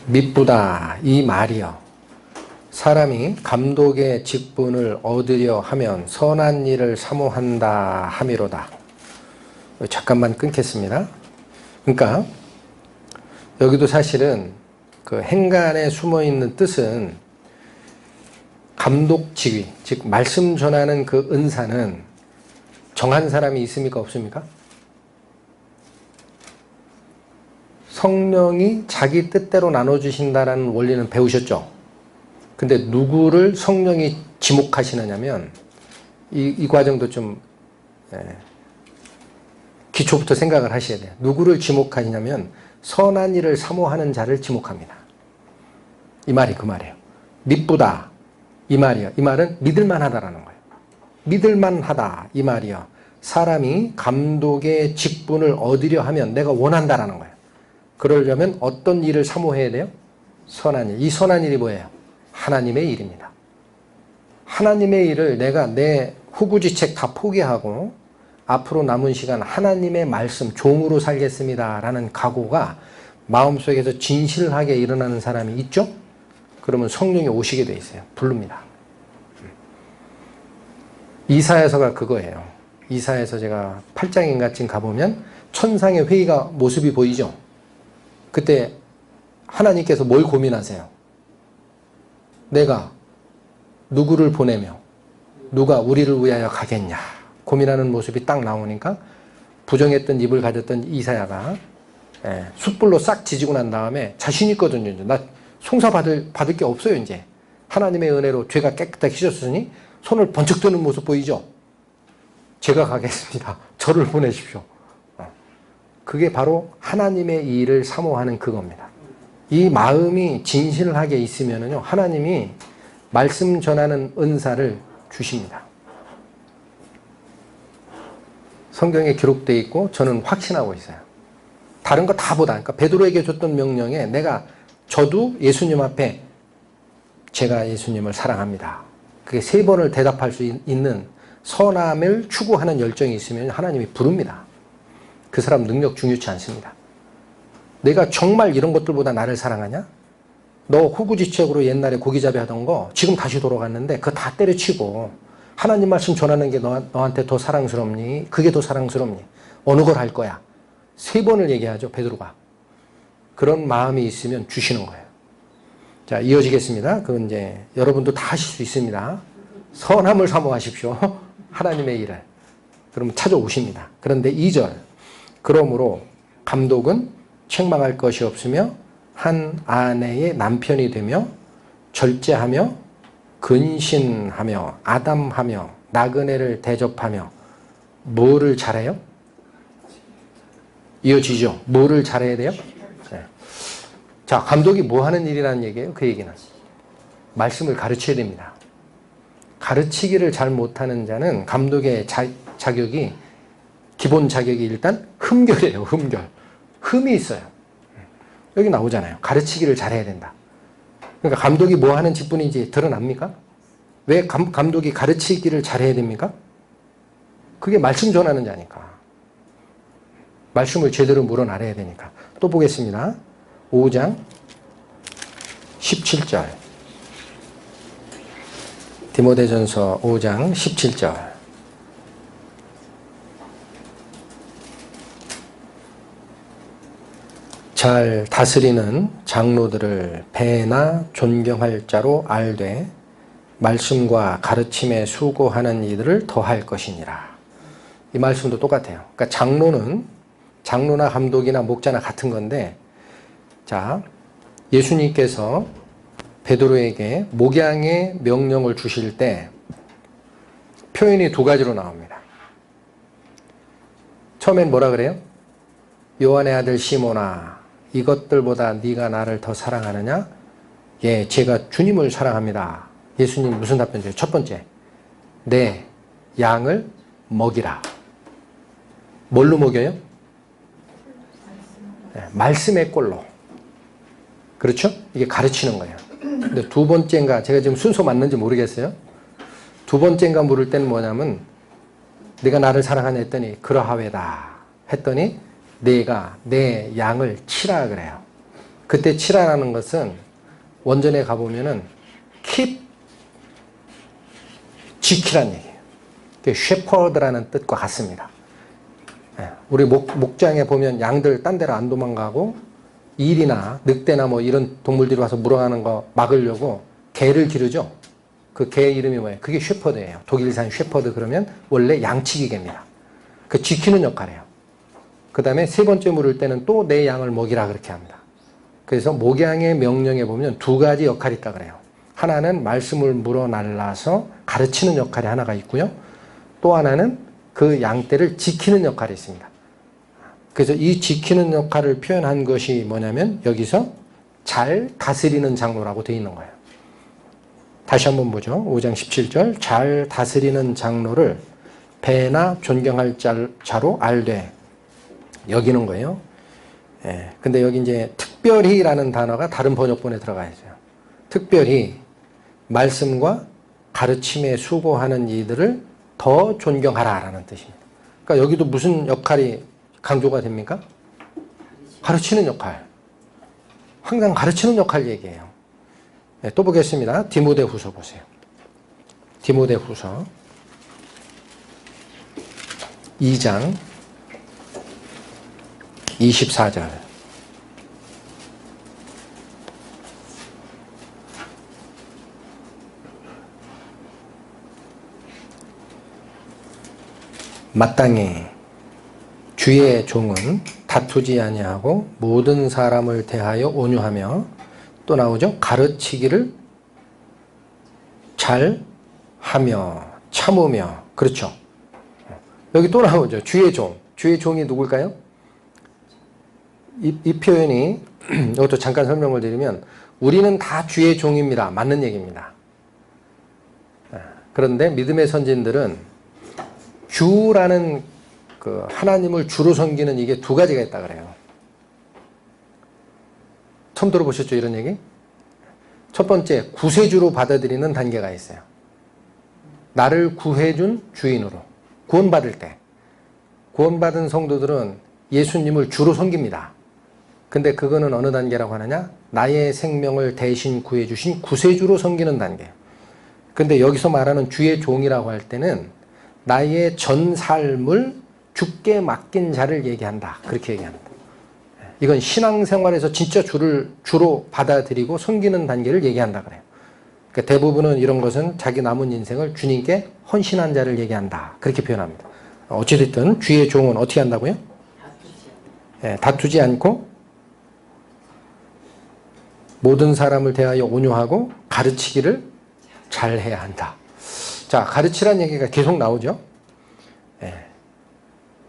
밉보다 이 말이여 사람이 감독의 직분을 얻으려 하면 선한 일을 사모한다 함이로다. 잠깐만 끊겠습니다. 그러니까 여기도 사실은 그 행간에 숨어있는 뜻은 감독 직위, 즉 말씀 전하는 그 은사는 정한 사람이 있습니까? 없습니까? 성령이 자기 뜻대로 나눠주신다라는 원리는 배우셨죠? 근데 누구를 성령이 지목하시느냐면 이 과정도 좀 기초부터 생각을 하셔야 돼요. 누구를 지목하시냐면 선한 일을 사모하는 자를 지목합니다. 이 말이 그 말이에요. 밉보다 이 말이요. 이 말은 믿을만하다라는 거예요. 믿을만하다 이 말이요. 사람이 감독의 직분을 얻으려 하면 내가 원한다라는 거예요. 그러려면 어떤 일을 사모해야 돼요? 선한 일. 이 선한 일이 뭐예요? 하나님의 일입니다. 하나님의 일을 내가 내 후구지책 다 포기하고 앞으로 남은 시간 하나님의 말씀 종으로 살겠습니다 라는 각오가 마음속에서 진실하게 일어나는 사람이 있죠? 그러면 성령이 오시게 돼 있어요. 부릅니다. 이사야서가 그거예요. 이사야서 제가 8장인가쯤 가보면 천상의 회의가 모습이 보이죠. 그때 하나님께서 뭘 고민하세요? 내가 누구를 보내며 누가 우리를 위하여 가겠냐 고민하는 모습이 딱 나오니까 부정했던 입을 가졌던 이사야가 숯불로 싹 지지고 난 다음에 자신 있거든요. 나 송사받을 게 없어요. 이제 하나님의 은혜로 죄가 깨끗하게 씻었으니 손을 번쩍 드는 모습 보이죠. 제가 가겠습니다. 저를 보내십시오. 그게 바로 하나님의 일을 사모하는 그겁니다. 이 마음이 진실하게 있으면요 하나님이 말씀 전하는 은사를 주십니다. 성경에 기록되어 있고 저는 확신하고 있어요. 다른 거 다 보다. 그러니까 베드로에게 줬던 명령에 저도 예수님 앞에 제가 예수님을 사랑합니다. 그게 3번을 대답할 수 있는 선함을 추구하는 열정이 있으면 하나님이 부릅니다. 그 사람 능력 중요치 않습니다. 내가 정말 이런 것들보다 나를 사랑하냐? 너 후구지책으로 옛날에 고기잡이 하던 거 지금 다시 돌아갔는데 그거 다 때려치고 하나님 말씀 전하는 게 너한테 더 사랑스럽니? 그게 더 사랑스럽니? 어느 걸 할 거야? 3번을 얘기하죠, 베드로가. 그런 마음이 있으면 주시는 거예요. 자, 이어지겠습니다. 그건 이제 여러분도 다 하실 수 있습니다. 선함을 사모하십시오. 하나님의 일을. 그럼 찾아오십니다. 그런데 2절. 그러므로 감독은 책망할 것이 없으며 한 아내의 남편이 되며 절제하며 근신하며 아담하며 나그네를 대접하며 뭐를 잘해요? 이어지죠. 뭐를 잘해야 돼요? 네. 자, 감독이 뭐 하는 일이라는 얘기예요? 그 얘기는 말씀을 가르쳐야 됩니다. 가르치기를 잘 못하는 자는 감독의 자격이 기본 자격이 일단 흠결이에요. 흠결. 흠이 있어요. 여기 나오잖아요. 가르치기를 잘해야 된다. 그러니까 감독이 뭐 하는 직분인지 드러납니까? 왜 감독이 가르치기를 잘해야 됩니까? 그게 말씀 전하는 자니까. 말씀을 제대로 물어나려야 되니까. 또 보겠습니다. 5장 17절. 디모데전서 5장 17절. 잘 다스리는 장로들을 배나 존경할 자로 알되 말씀과 가르침에 수고하는 이들을 더할 것이니라. 이 말씀도 똑같아요. 그러니까 장로나 감독이나 목자나 같은 건데, 자, 예수님께서 베드로에게 목양의 명령을 주실 때 표현이 2가지로 나옵니다. 처음엔 뭐라 그래요? 요한의 아들 시몬아, 이것들보다 네가 나를 더 사랑하느냐? 예, 제가 주님을 사랑합니다. 예수님 무슨 답변 줘요? 첫 번째, 내 양을 먹이라. 뭘로 먹여요? 네, 말씀의 꼴로. 그렇죠? 이게 가르치는 거예요. 근데 2번째인가, 제가 지금 순서 맞는지 모르겠어요. 2번째인가 물을 때는 뭐냐면, 네가 나를 사랑하냐 했더니 그러하외다 했더니 네가 내 양을 치라 그래요. 그때 치라라는 것은 원전에 가보면은 keep, 지키란 얘기예요. shepherd라는 뜻과 같습니다. 우리 목장에 보면 양들 딴 데로 안 도망가고 일이나 늑대나 뭐 이런 동물들이 와서 물어가는 거 막으려고 개를 기르죠. 그 개 이름이 뭐예요? 그게 쉐퍼드예요. 독일산 쉐퍼드 그러면 원래 양치기 개입니다. 그 지키는 역할이에요. 그 다음에 3번째 물을 때는 또 내 양을 먹이라 그렇게 합니다. 그래서 목양의 명령에 보면 2가지 역할이 있다 그래요. 하나는 말씀을 물어날라서 가르치는 역할이 하나가 있고요. 또 하나는 그 양떼를 지키는 역할이 있습니다. 그래서 이 지키는 역할을 표현한 것이 뭐냐면 여기서 잘 다스리는 장로라고 되어 있는 거예요. 다시 한번 보죠. 5장 17절. 잘 다스리는 장로를 배나 존경할 자로 알되 여기는 거예요. 예. 근데 여기 이제 특별히라는 단어가 다른 번역본에 들어가 있어요. 특별히 말씀과 가르침에 수고하는 이들을 더 존경하라라는 뜻입니다. 그러니까 여기도 무슨 역할이 강조가 됩니까? 가르치는 역할. 항상 가르치는 역할 얘기해요. 네, 또 보겠습니다. 디모데후서 보세요. 디모데후서 2장 24절. 마땅히 주의 종은 다투지 아니하고 모든 사람을 대하여 온유하며, 또 나오죠. 가르치기를 잘 하며 참으며. 그렇죠. 여기 또 나오죠. 주의 종. 주의 종이 누굴까요? 이 표현이 이것도 잠깐 설명을 드리면, 우리는 다 주의 종입니다. 맞는 얘기입니다. 그런데 믿음의 선진들은 주라는 그 하나님을 주로 섬기는 이게 두 가지가 있다 그래요. 처음 들어보셨죠, 이런 얘기? 첫 번째, 구세주로 받아들이는 단계가 있어요. 나를 구해준 주인으로 구원받을 때, 구원받은 성도들은 예수님을 주로 섬깁니다. 근데 그거는 어느 단계라고 하느냐? 나의 생명을 대신 구해주신 구세주로 섬기는 단계. 근데 여기서 말하는 주의 종이라고 할 때는 나의 전 삶을 주께 맡긴 자를 얘기한다. 그렇게 얘기합니다. 이건 신앙생활에서 진짜 주로 받아들이고 섬기는 단계를 얘기한다 그래요. 그러니까 대부분은 이런 것은 자기 남은 인생을 주님께 헌신한 자를 얘기한다. 그렇게 표현합니다. 어찌됐든 주의 종은 어떻게 한다고요? 다투지 않고 모든 사람을 대하여 온유하고 가르치기를 잘해야 한다. 자, 가르치라는 얘기가 계속 나오죠.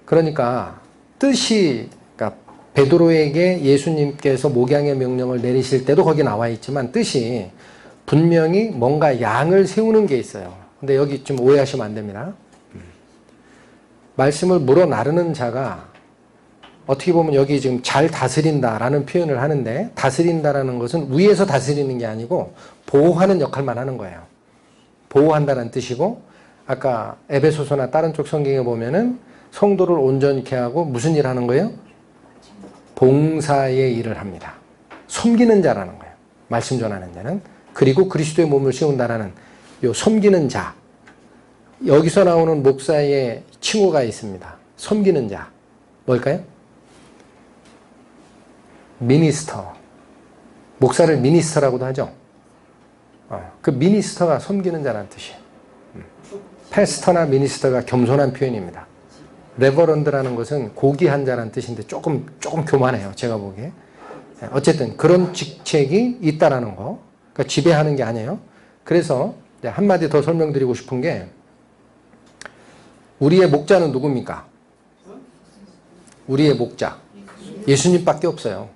그러니까 뜻이, 그러니까 베드로에게 예수님께서 목양의 명령을 내리실 때도 거기 나와 있지만 뜻이 분명히 뭔가 양을 세우는 게 있어요. 근데 여기 좀 오해하시면 안 됩니다. 말씀을 물어 나르는 자가 어떻게 보면 여기 지금 잘 다스린다라는 표현을 하는데, 다스린다라는 것은 위에서 다스리는 게 아니고 보호하는 역할만 하는 거예요. 보호한다는 뜻이고, 아까 에베소서나 다른 쪽 성경에 보면은 성도를 온전케 하고 무슨 일 하는 거예요? 봉사의 일을 합니다. 섬기는 자라는 거예요. 말씀 전하는 자는. 그리고 그리스도의 몸을 세운다라는 요 섬기는 자. 여기서 나오는 목사의 칭호가 있습니다. 섬기는 자. 뭘까요? 미니스터. 목사를 미니스터라고도 하죠. 그 미니스터가 섬기는 자라는 뜻이에요. 패스터나 미니스터가 겸손한 표현입니다. 레버런드라는 것은 고귀한 자라는 뜻인데 조금 교만해요. 제가 보기에. 어쨌든 그런 직책이 있다라는 거. 그러니까 지배하는 게 아니에요. 그래서 한마디 더 설명드리고 싶은 게, 우리의 목자는 누굽니까? 우리의 목자. 예수님밖에 없어요.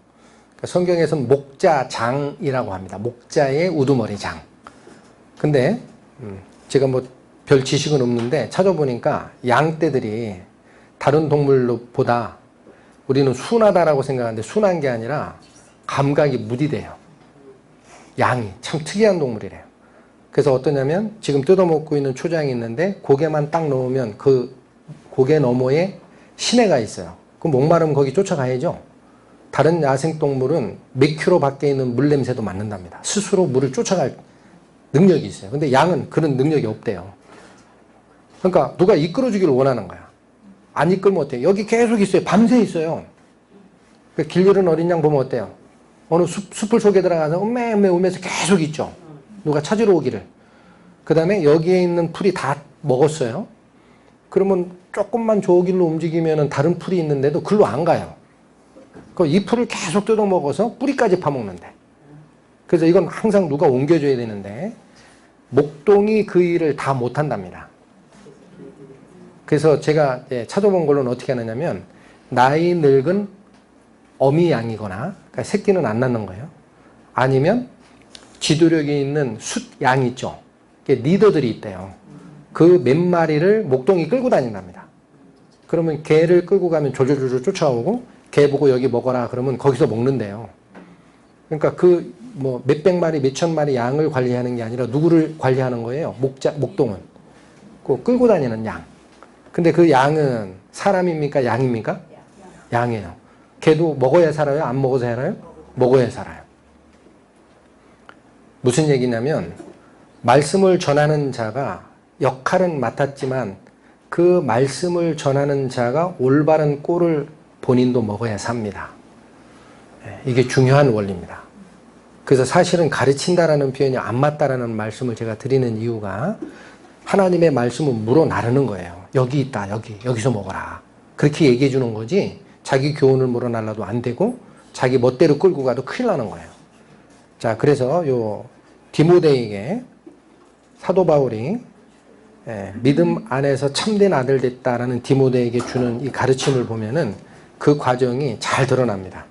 그러니까 성경에서는 목자장이라고 합니다. 목자의 우두머리 장. 근데 제가 뭐 별 지식은 없는데 찾아보니까 양떼들이 다른 동물보다 우리는 순하다라고 생각하는데 순한 게 아니라 감각이 무디돼요. 양이 참 특이한 동물이래요. 그래서 어떠냐면 지금 뜯어먹고 있는 초장이 있는데 고개만 딱 넣으면 그 고개 너머에 시내가 있어요. 그럼 목마르면 거기 쫓아가야죠. 다른 야생동물은 몇 킬로 밖에 있는 물 냄새도 맡는답니다. 스스로 물을 쫓아갈 능력이 있어요. 근데 양은 그런 능력이 없대요. 그러니까 누가 이끌어주기를 원하는 거야. 안 이끌면 어때요? 여기 계속 있어요. 밤새 있어요. 길 잃은 어린 양 보면 어때요? 어느 숲을 속에 들어가서 음메 울면서 계속 있죠. 누가 찾으러 오기를. 그 다음에 여기에 있는 풀이 다 먹었어요. 그러면 조금만 저 길로 움직이면 다른 풀이 있는데도 글로 안 가요. 이 풀을 계속 뜯어먹어서 뿌리까지 파먹는데. 그래서 이건 항상 누가 옮겨줘야 되는데 목동이 그 일을 다 못한답니다. 그래서 제가 찾아본 걸로는 어떻게 하느냐면, 나이 늙은 어미 양이거나, 그러니까 새끼는 안 낳는 거예요. 아니면 지도력이 있는 숫 양 있죠. 리더들이 있대요. 그 몇 마리를 목동이 끌고 다닌답니다. 그러면 개를 끌고 가면 졸졸졸 쫓아오고, 개 보고 여기 먹어라 그러면 거기서 먹는데요. 그러니까 그 뭐 몇백 마리, 몇천 마리 양을 관리하는 게 아니라 누구를 관리하는 거예요? 목동은. 그 끌고 다니는 양. 근데 그 양은 사람입니까? 양입니까? 양이에요. 개도 먹어야 살아요? 안 먹어서 살아요? 먹어야 살아요. 무슨 얘기냐면 말씀을 전하는 자가 역할은 맡았지만 그 말씀을 전하는 자가 올바른 꼴을 본인도 먹어야 삽니다. 이게 중요한 원리입니다. 그래서 사실은 가르친다라는 표현이 안 맞다라는 말씀을 제가 드리는 이유가 하나님의 말씀은 물어 나르는 거예요. 여기 있다, 여기서 먹어라. 그렇게 얘기해 주는 거지 자기 교훈을 물어 날라도 안 되고 자기 멋대로 끌고 가도 큰일 나는 거예요. 자, 그래서 요 디모데에게 사도 바울이 믿음 안에서 참된 아들 됐다라는 디모데에게 주는 이 가르침을 보면은 그 과정이 잘 드러납니다.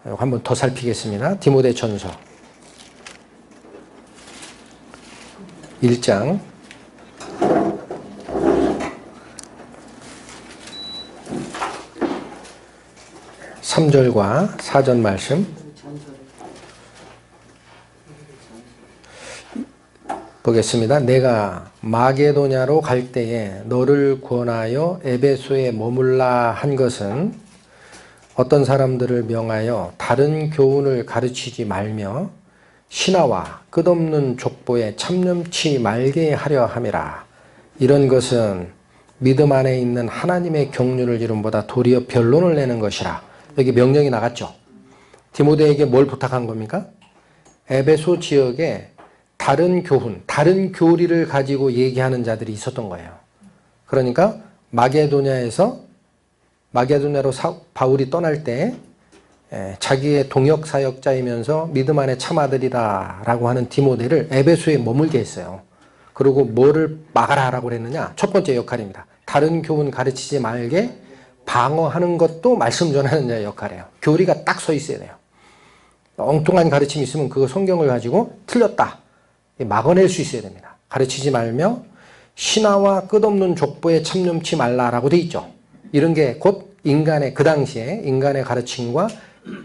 한번 더 살피겠습니다. 디모데 전서 1장 3절과 4절 말씀 보겠습니다. 내가 마게도냐로 갈 때에 너를 권하여 에베소에 머물라 한 것은 어떤 사람들을 명하여 다른 교훈을 가르치지 말며 신하와 끝없는 족보에 참념치 말게 하려 함이라. 이런 것은 믿음 안에 있는 하나님의 경륜을 이름보다 도리어 변론을 내는 것이라. 여기 명령이 나갔죠. 디모데에게 뭘 부탁한 겁니까? 에베소 지역에 다른 교훈, 다른 교리를 가지고 얘기하는 자들이 있었던 거예요. 그러니까 마게도냐로 바울이 떠날 때 자기의 동역 사역자이면서 믿음 안에 참아들이다 라고 하는 디모데를 에베소에 머물게 했어요. 그리고 뭐를 막아라 라고 그랬느냐? 첫 번째 역할입니다. 다른 교훈 가르치지 말게 방어하는 것도 말씀 전하는 자의 역할이에요. 교리가 딱 서 있어야 돼요. 엉뚱한 가르침이 있으면 그거 성경을 가지고 틀렸다. 막아낼 수 있어야 됩니다. 가르치지 말며 신하와 끝없는 족보에 참념치 말라라고 돼 있죠. 이런 게 곧 인간의 그 당시에 인간의 가르침과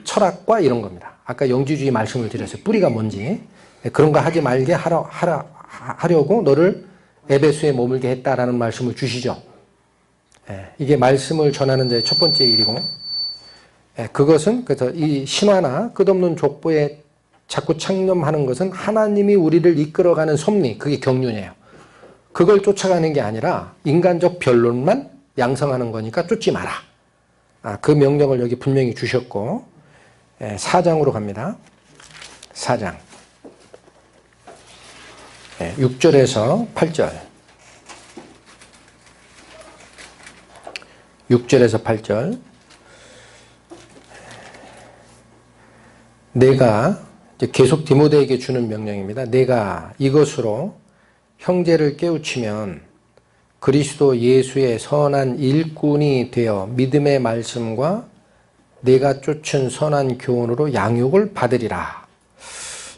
철학과 이런 겁니다. 아까 영지주의 말씀을 드렸어요. 뿌리가 뭔지. 그런 거 하지 말게 하려고 너를 에베소에 머물게 했다라는 말씀을 주시죠. 이게 말씀을 전하는 자의 첫 번째 일이고, 그것은 그래서 이 신화나 끝없는 족보에 자꾸 창념하는 것은 하나님이 우리를 이끌어가는 섭리, 그게 경륜이에요. 그걸 쫓아가는 게 아니라 인간적 변론만 양성하는 거니까 쫓지 마라. 그 명령을 여기 분명히 주셨고, 4장으로 갑니다. 4장 6절에서 8절 6절에서 8절 내가 계속 디모데에게 주는 명령입니다. 내가 이것으로 형제를 깨우치면 그리스도 예수의 선한 일꾼이 되어 믿음의 말씀과 내가 쫓은 선한 교훈으로 양육을 받으리라.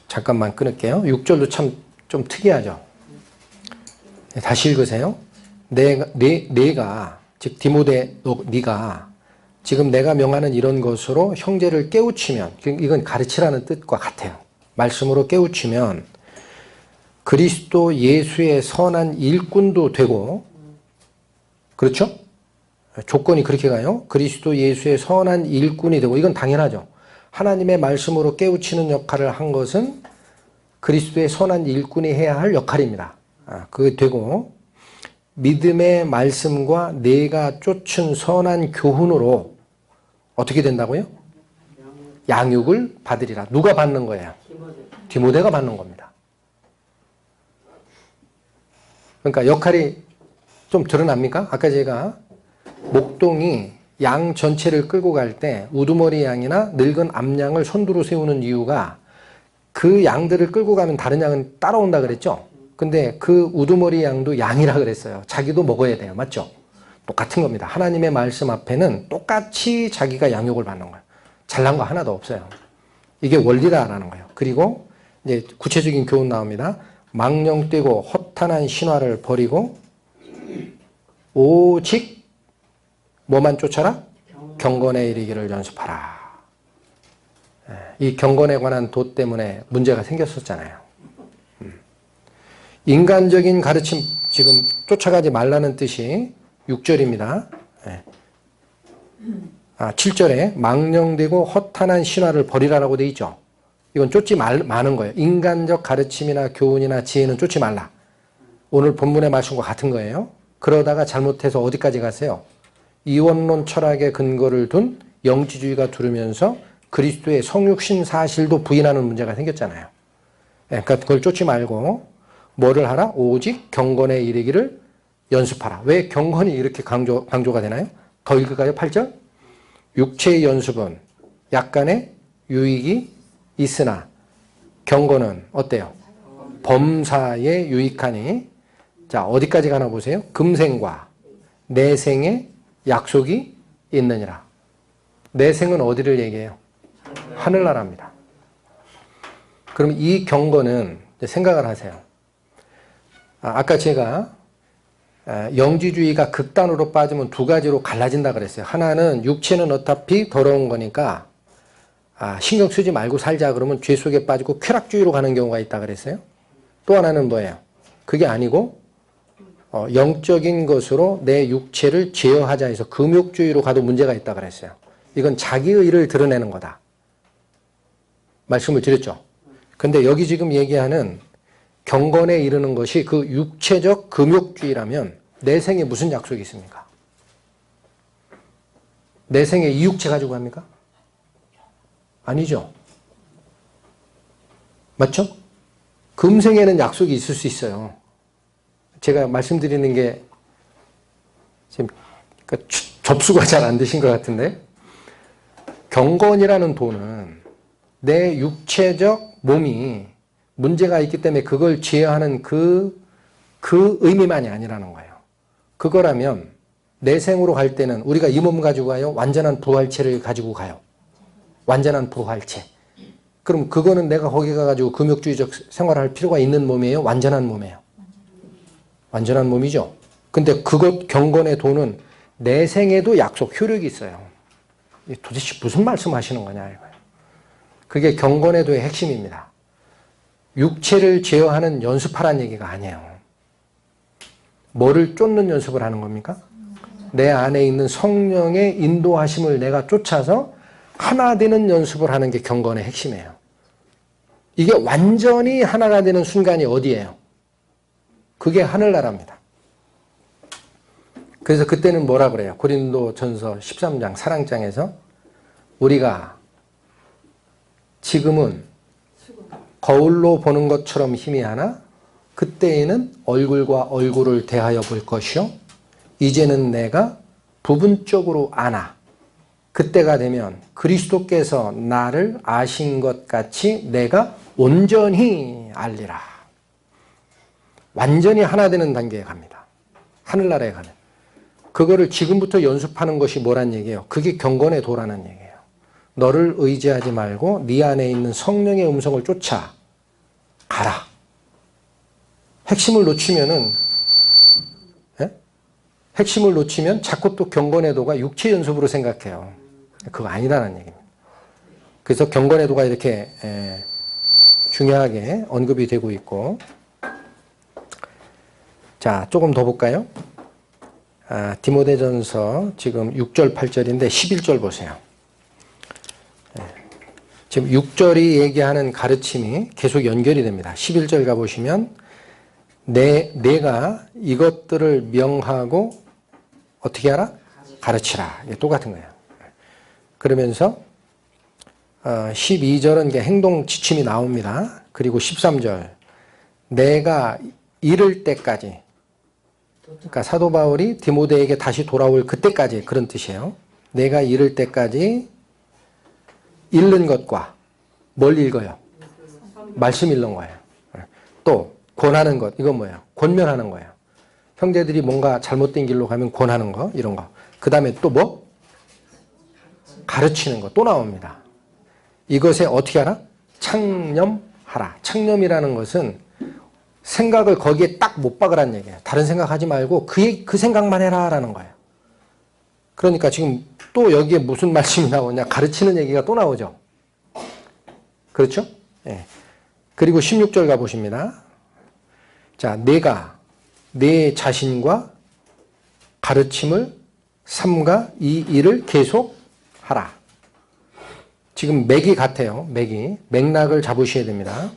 잠깐만 끊을게요. 6절도 참 좀 특이하죠. 다시 읽으세요. 내가 즉 디모데 네가 지금 내가 명하는 이런 것으로 형제를 깨우치면, 이건 가르치라는 뜻과 같아요. 말씀으로 깨우치면 그리스도 예수의 선한 일꾼도 되고, 그렇죠? 조건이 그렇게 가요. 그리스도 예수의 선한 일꾼이 되고, 이건 당연하죠. 하나님의 말씀으로 깨우치는 역할을 한 것은 그리스도의 선한 일꾼이 해야 할 역할입니다. 그게 되고, 믿음의 말씀과 내가 쫓은 선한 교훈으로 어떻게 된다고요? 양육을 받으리라. 누가 받는 거예요? 디모데가 받는 겁니다. 그러니까 역할이 좀 드러납니까? 아까 제가 목동이 양 전체를 끌고 갈 때 우두머리 양이나 늙은 암양을 선두로 세우는 이유가 그 양들을 끌고 가면 다른 양은 따라온다 그랬죠? 근데 그 우두머리 양도 양이라 그랬어요. 자기도 먹어야 돼요. 맞죠? 똑같은 겁니다. 하나님의 말씀 앞에는 똑같이 자기가 양육을 받는 거예요. 잘난 거 하나도 없어요. 이게 원리다라는 거예요. 그리고 이제 구체적인 교훈 나옵니다. 망령되고 허탄한 신화를 버리고 오직 뭐만 쫓아라? 경건에 이르기를 연습하라. 이 경건에 관한 도 때문에 문제가 생겼었잖아요. 인간적인 가르침, 지금 쫓아가지 말라는 뜻이 6절입니다. 7절에 망령되고 허탄한 신화를 버리라라고 되어 있죠. 이건 쫓지 마는 거예요. 인간적 가르침이나 교훈이나 지혜는 쫓지 말라. 오늘 본문의 말씀과 같은 거예요. 그러다가 잘못해서 어디까지 가세요? 이원론 철학의 근거를 둔 영지주의가 두르면서 그리스도의 성육신 사실도 부인하는 문제가 생겼잖아요. 그러니까 그걸 쫓지 말고 뭐를 하라? 오직 경건에 이르기를 연습하라. 왜 경건이 이렇게 강조가 되나요? 더 읽을까요? 8절. 육체의 연습은 약간의 유익이 있으나 경건은 어때요? 범사에 유익하니. 자, 어디까지 가나 보세요. 금생과 내생의 약속이 있느니라. 내생은 어디를 얘기해요? 하늘나라입니다. 그럼 이 경건은 생각을 하세요. 아까 제가 영지주의가 극단으로 빠지면 두 가지로 갈라진다 그랬어요. 하나는 육체는 어차피 더러운 거니까 신경 쓰지 말고 살자 그러면 죄 속에 빠지고 쾌락주의로 가는 경우가 있다 그랬어요. 또 하나는 뭐예요? 그게 아니고 영적인 것으로 내 육체를 제어하자 해서 금욕주의로 가도 문제가 있다 그랬어요. 이건 자기의 의를 드러내는 거다. 말씀을 드렸죠. 근데 여기 지금 얘기하는 경건에 이르는 것이 그 육체적 금욕주의라면 내 생에 무슨 약속이 있습니까? 내 생에 이 육체 가지고 합니까? 아니죠. 맞죠? 금생에는 약속이 있을 수 있어요. 제가 말씀드리는 게 지금 접수가 잘 안 되신 것 같은데, 경건이라는 도는 내 육체적 몸이 문제가 있기 때문에 그걸 제어하는 그 의미만이 아니라는 거예요. 그거라면 내생으로 갈 때는 우리가 이 몸 가지고 가요? 완전한 부활체를 가지고 가요. 완전한 부활체. 그럼 그거는 내가 거기 가가지고 금욕주의적 생활을 할 필요가 있는 몸이에요? 완전한 몸이에요? 완전한 몸이죠. 근데 그것 경건의 도는 내생에도 약속, 효력이 있어요. 도대체 무슨 말씀하시는 거냐 이거예요. 그게 경건의 도의 핵심입니다. 육체를 제어하는 연습하라는 얘기가 아니에요. 뭐를 쫓는 연습을 하는 겁니까? 내 안에 있는 성령의 인도하심을 내가 쫓아서 하나 되는 연습을 하는 게 경건의 핵심이에요. 이게 완전히 하나가 되는 순간이 어디예요? 그게 하늘나라입니다. 그래서 그때는 뭐라 그래요? 고린도전서 13장 사랑장에서 우리가 지금은 거울로 보는 것처럼 희미하나 그때에는 얼굴과 얼굴을 대하여 볼 것이요 이제는 내가 부분적으로 아나 그때가 되면 그리스도께서 나를 아신 것 같이 내가 온전히 알리라. 완전히 하나 되는 단계에 갑니다. 하늘나라에 가면. 그거를 지금부터 연습하는 것이 뭐란 얘기예요? 그게 경건의 도라는 얘기예요. 너를 의지하지 말고 네 안에 있는 성령의 음성을 쫓아 가라. 핵심을 놓치면은 핵심을 놓치면 자꾸 또 경건의 도가 육체 연습으로 생각해요. 그거 아니라는 얘기입니다. 그래서 경건의 도가 이렇게 중요하게 언급이 되고 있고, 자 조금 더 볼까요? 디모데전서 지금 6절 8절인데 11절 보세요. 지금 6절이 얘기하는 가르침이 계속 연결이 됩니다. 11절 가보시면 내가 이것들을 명하고 어떻게 하라? 가르치라. 이게 똑같은 거예요. 그러면서 12절은 행동 지침이 나옵니다. 그리고 13절 내가 이를 때까지, 그러니까 사도 바울이 디모데에게 다시 돌아올 그때까지 그런 뜻이에요. 내가 이를 때까지 읽는 것과 뭘 읽어요? 말씀 읽는 거예요. 또 권하는 것, 이건 뭐예요? 권면하는 거예요. 형제들이 뭔가 잘못된 길로 가면 권하는 거, 이런 거. 그 다음에 또 뭐? 가르치는 거 또 나옵니다. 이것에 어떻게 하라? 창념하라. 창념이라는 것은 생각을 거기에 딱 못 박으라는 얘기예요. 다른 생각하지 말고 그 생각만 해라 라는 거예요. 그러니까 지금 또 여기에 무슨 말씀이 나오냐? 가르치는 얘기가 또 나오죠. 그렇죠? 예. 그리고 16절 가보십니다. 자, 내가 내 자신과 가르침을 삼가 이 일을 계속 하라. 지금 맥이 같아요. 맥락을 잡으셔야 됩니다.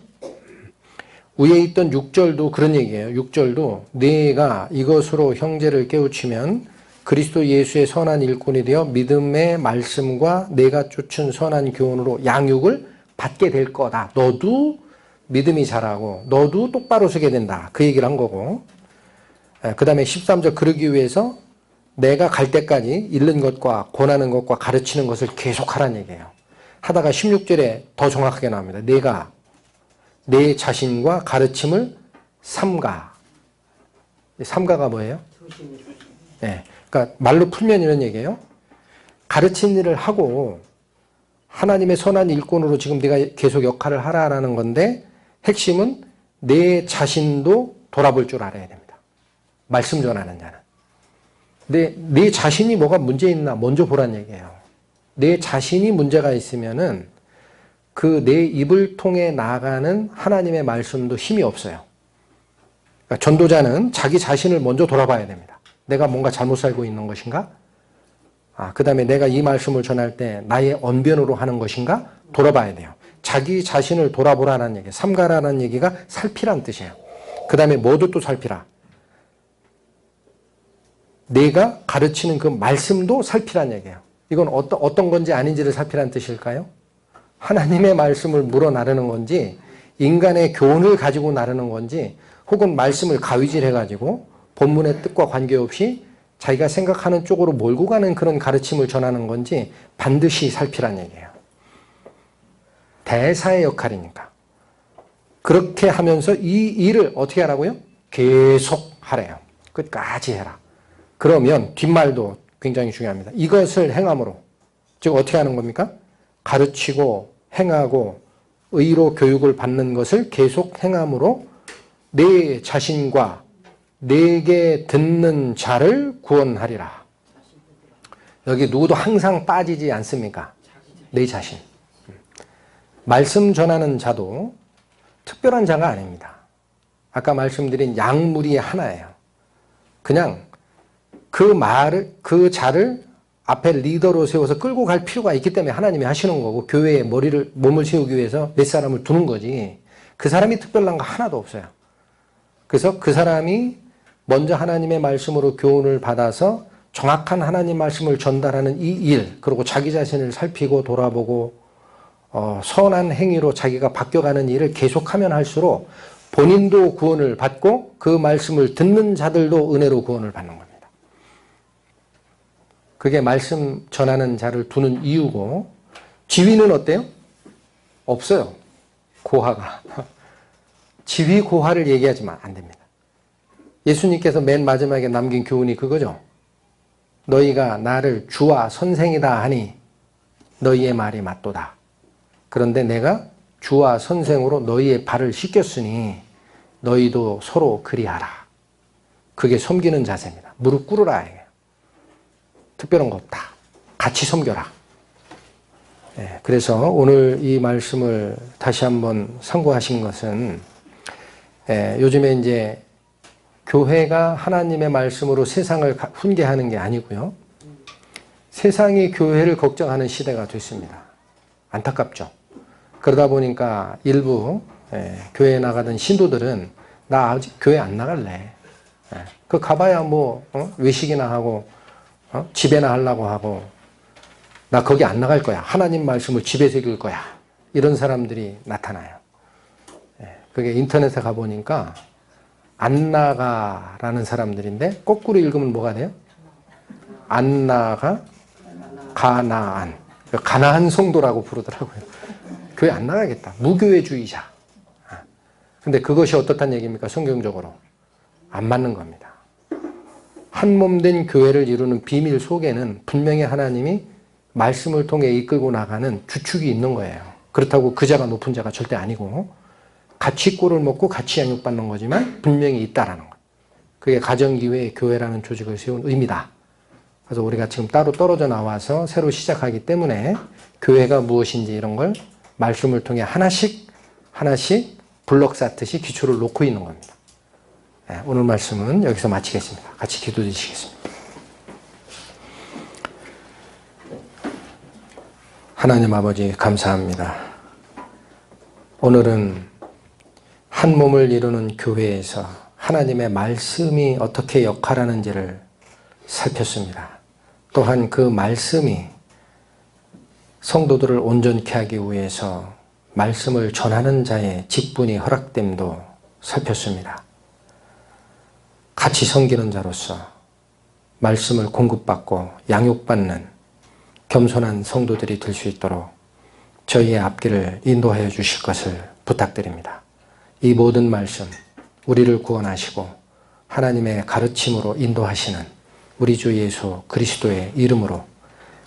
위에 있던 6절도 그런 얘기예요. 6절도 네가 이것으로 형제를 깨우치면 그리스도 예수의 선한 일꾼이 되어 믿음의 말씀과 내가 쫓은 선한 교훈으로 양육을 받게 될 거다. 너도 믿음이 자라고 너도 똑바로 서게 된다. 그 얘기를 한 거고, 그 다음에 13절 그러기 위해서 내가 갈 때까지 잃는 것과 권하는 것과 가르치는 것을 계속하라는 얘기예요. 하다가 16절에 더 정확하게 나옵니다. 내가 내 자신과 가르침을 삼가. 삼가가 뭐예요? 네, 그러니까 말로 풀면 이런 얘기예요. 가르친 일을 하고 하나님의 선한 일꾼으로 지금 네가 계속 역할을 하라라는 건데, 핵심은 내 자신도 돌아볼 줄 알아야 됩니다. 말씀 전하는 자는. 내 자신이 뭐가 문제 있나 먼저 보란 얘기예요. 내 자신이 문제가 있으면은 그 내 입을 통해 나가는 하나님의 말씀도 힘이 없어요. 그러니까 전도자는 자기 자신을 먼저 돌아봐야 됩니다. 내가 뭔가 잘못 살고 있는 것인가? 그 다음에 내가 이 말씀을 전할 때 나의 언변으로 하는 것인가? 돌아봐야 돼요. 자기 자신을 돌아보라는 얘기, 삼가라는 얘기가 살피란 뜻이에요. 그 다음에 뭐도 또 살피라. 내가 가르치는 그 말씀도 살피란 얘기예요. 이건 어떤 건지 아닌지를 살피란 뜻일까요? 하나님의 말씀을 물어 나르는 건지, 인간의 교훈을 가지고 나르는 건지, 혹은 말씀을 가위질해가지고 본문의 뜻과 관계없이 자기가 생각하는 쪽으로 몰고 가는 그런 가르침을 전하는 건지 반드시 살피란 얘기예요. 대사의 역할이니까. 그렇게 하면서 이 일을 어떻게 하라고요? 계속 하래요. 끝까지 해라. 그러면 뒷말도 굉장히 중요합니다. 이것을 행함으로, 즉 어떻게 하는 겁니까? 가르치고 행하고 의로 교육을 받는 것을 계속 행함으로 내 자신과 내게 듣는 자를 구원하리라. 여기 누구도 항상 빠지지 않습니까? 내 자신. 말씀 전하는 자도 특별한 자가 아닙니다. 아까 말씀드린 양무리의 하나예요. 그냥 그 자를 앞에 리더로 세워서 끌고 갈 필요가 있기 때문에 하나님이 하시는 거고, 교회에 몸을 세우기 위해서 몇 사람을 두는 거지, 그 사람이 특별한 거 하나도 없어요. 그래서 그 사람이 먼저 하나님의 말씀으로 교훈을 받아서 정확한 하나님 말씀을 전달하는 이 일, 그리고 자기 자신을 살피고 돌아보고 선한 행위로 자기가 바뀌어가는 일을 계속하면 할수록 본인도 구원을 받고 그 말씀을 듣는 자들도 은혜로 구원을 받는 겁니다. 그게 말씀 전하는 자를 두는 이유고, 지위는 어때요? 없어요. 고하가. 지위 고하를 얘기하지만 안 됩니다. 예수님께서 맨 마지막에 남긴 교훈이 그거죠. 너희가 나를 주와 선생이다 하니 너희의 말이 맞도다. 그런데 내가 주와 선생으로 너희의 발을 씻겼으니 너희도 서로 그리하라. 그게 섬기는 자세입니다. 무릎 꿇으라. 특별한 거 없다. 같이 섬겨라. 그래서 오늘 이 말씀을 다시 한번 상고하신 것은, 요즘에 이제 교회가 하나님의 말씀으로 세상을 훈계하는 게 아니고요. 세상이 교회를 걱정하는 시대가 됐습니다. 안타깝죠. 그러다 보니까 일부 교회에 나가던 신도들은 나 아직 교회 안 나갈래. 그 가봐야 뭐 외식이나 하고 집에나 하려고 하고, 나 거기 안 나갈 거야. 하나님 말씀을 집에 새길 거야. 이런 사람들이 나타나요. 그게 인터넷에 가보니까 안 나가라는 사람들인데, 거꾸로 읽으면 뭐가 돼요? 안 나가 가나안. 가나안 성도라고 부르더라고요. 교회 안 나가겠다. 무교회주의자. 근데 그것이 어떻다는 얘기입니까? 성경적으로. 안 맞는 겁니다. 한 몸 된 교회를 이루는 비밀 속에는 분명히 하나님이 말씀을 통해 이끌고 나가는 주축이 있는 거예요. 그렇다고 그 자가 높은 자가 절대 아니고, 같이 꿀을 먹고 같이 양육받는 거지만 분명히 있다라는 것. 그게 가정기회의 교회라는 조직을 세운 의미다. 그래서 우리가 지금 따로 떨어져 나와서 새로 시작하기 때문에 교회가 무엇인지 이런 걸 말씀을 통해 하나씩 블럭 쌓듯이 기초를 놓고 있는 겁니다. 오늘 말씀은 여기서 마치겠습니다. 같이 기도 드리시겠습니다. 하나님 아버지 감사합니다. 오늘은 한 몸을 이루는 교회에서 하나님의 말씀이 어떻게 역할하는지를 살폈습니다. 또한 그 말씀이 성도들을 온전케 하기 위해서 말씀을 전하는 자의 직분이 허락됨도 살폈습니다. 같이 섬기는 자로서 말씀을 공급받고 양육받는 겸손한 성도들이 될 수 있도록 저희의 앞길을 인도하여 주실 것을 부탁드립니다. 이 모든 말씀, 우리를 구원하시고 하나님의 가르침으로 인도하시는 우리 주 예수 그리스도의 이름으로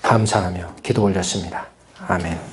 감사하며 기도 올렸습니다. 아멘.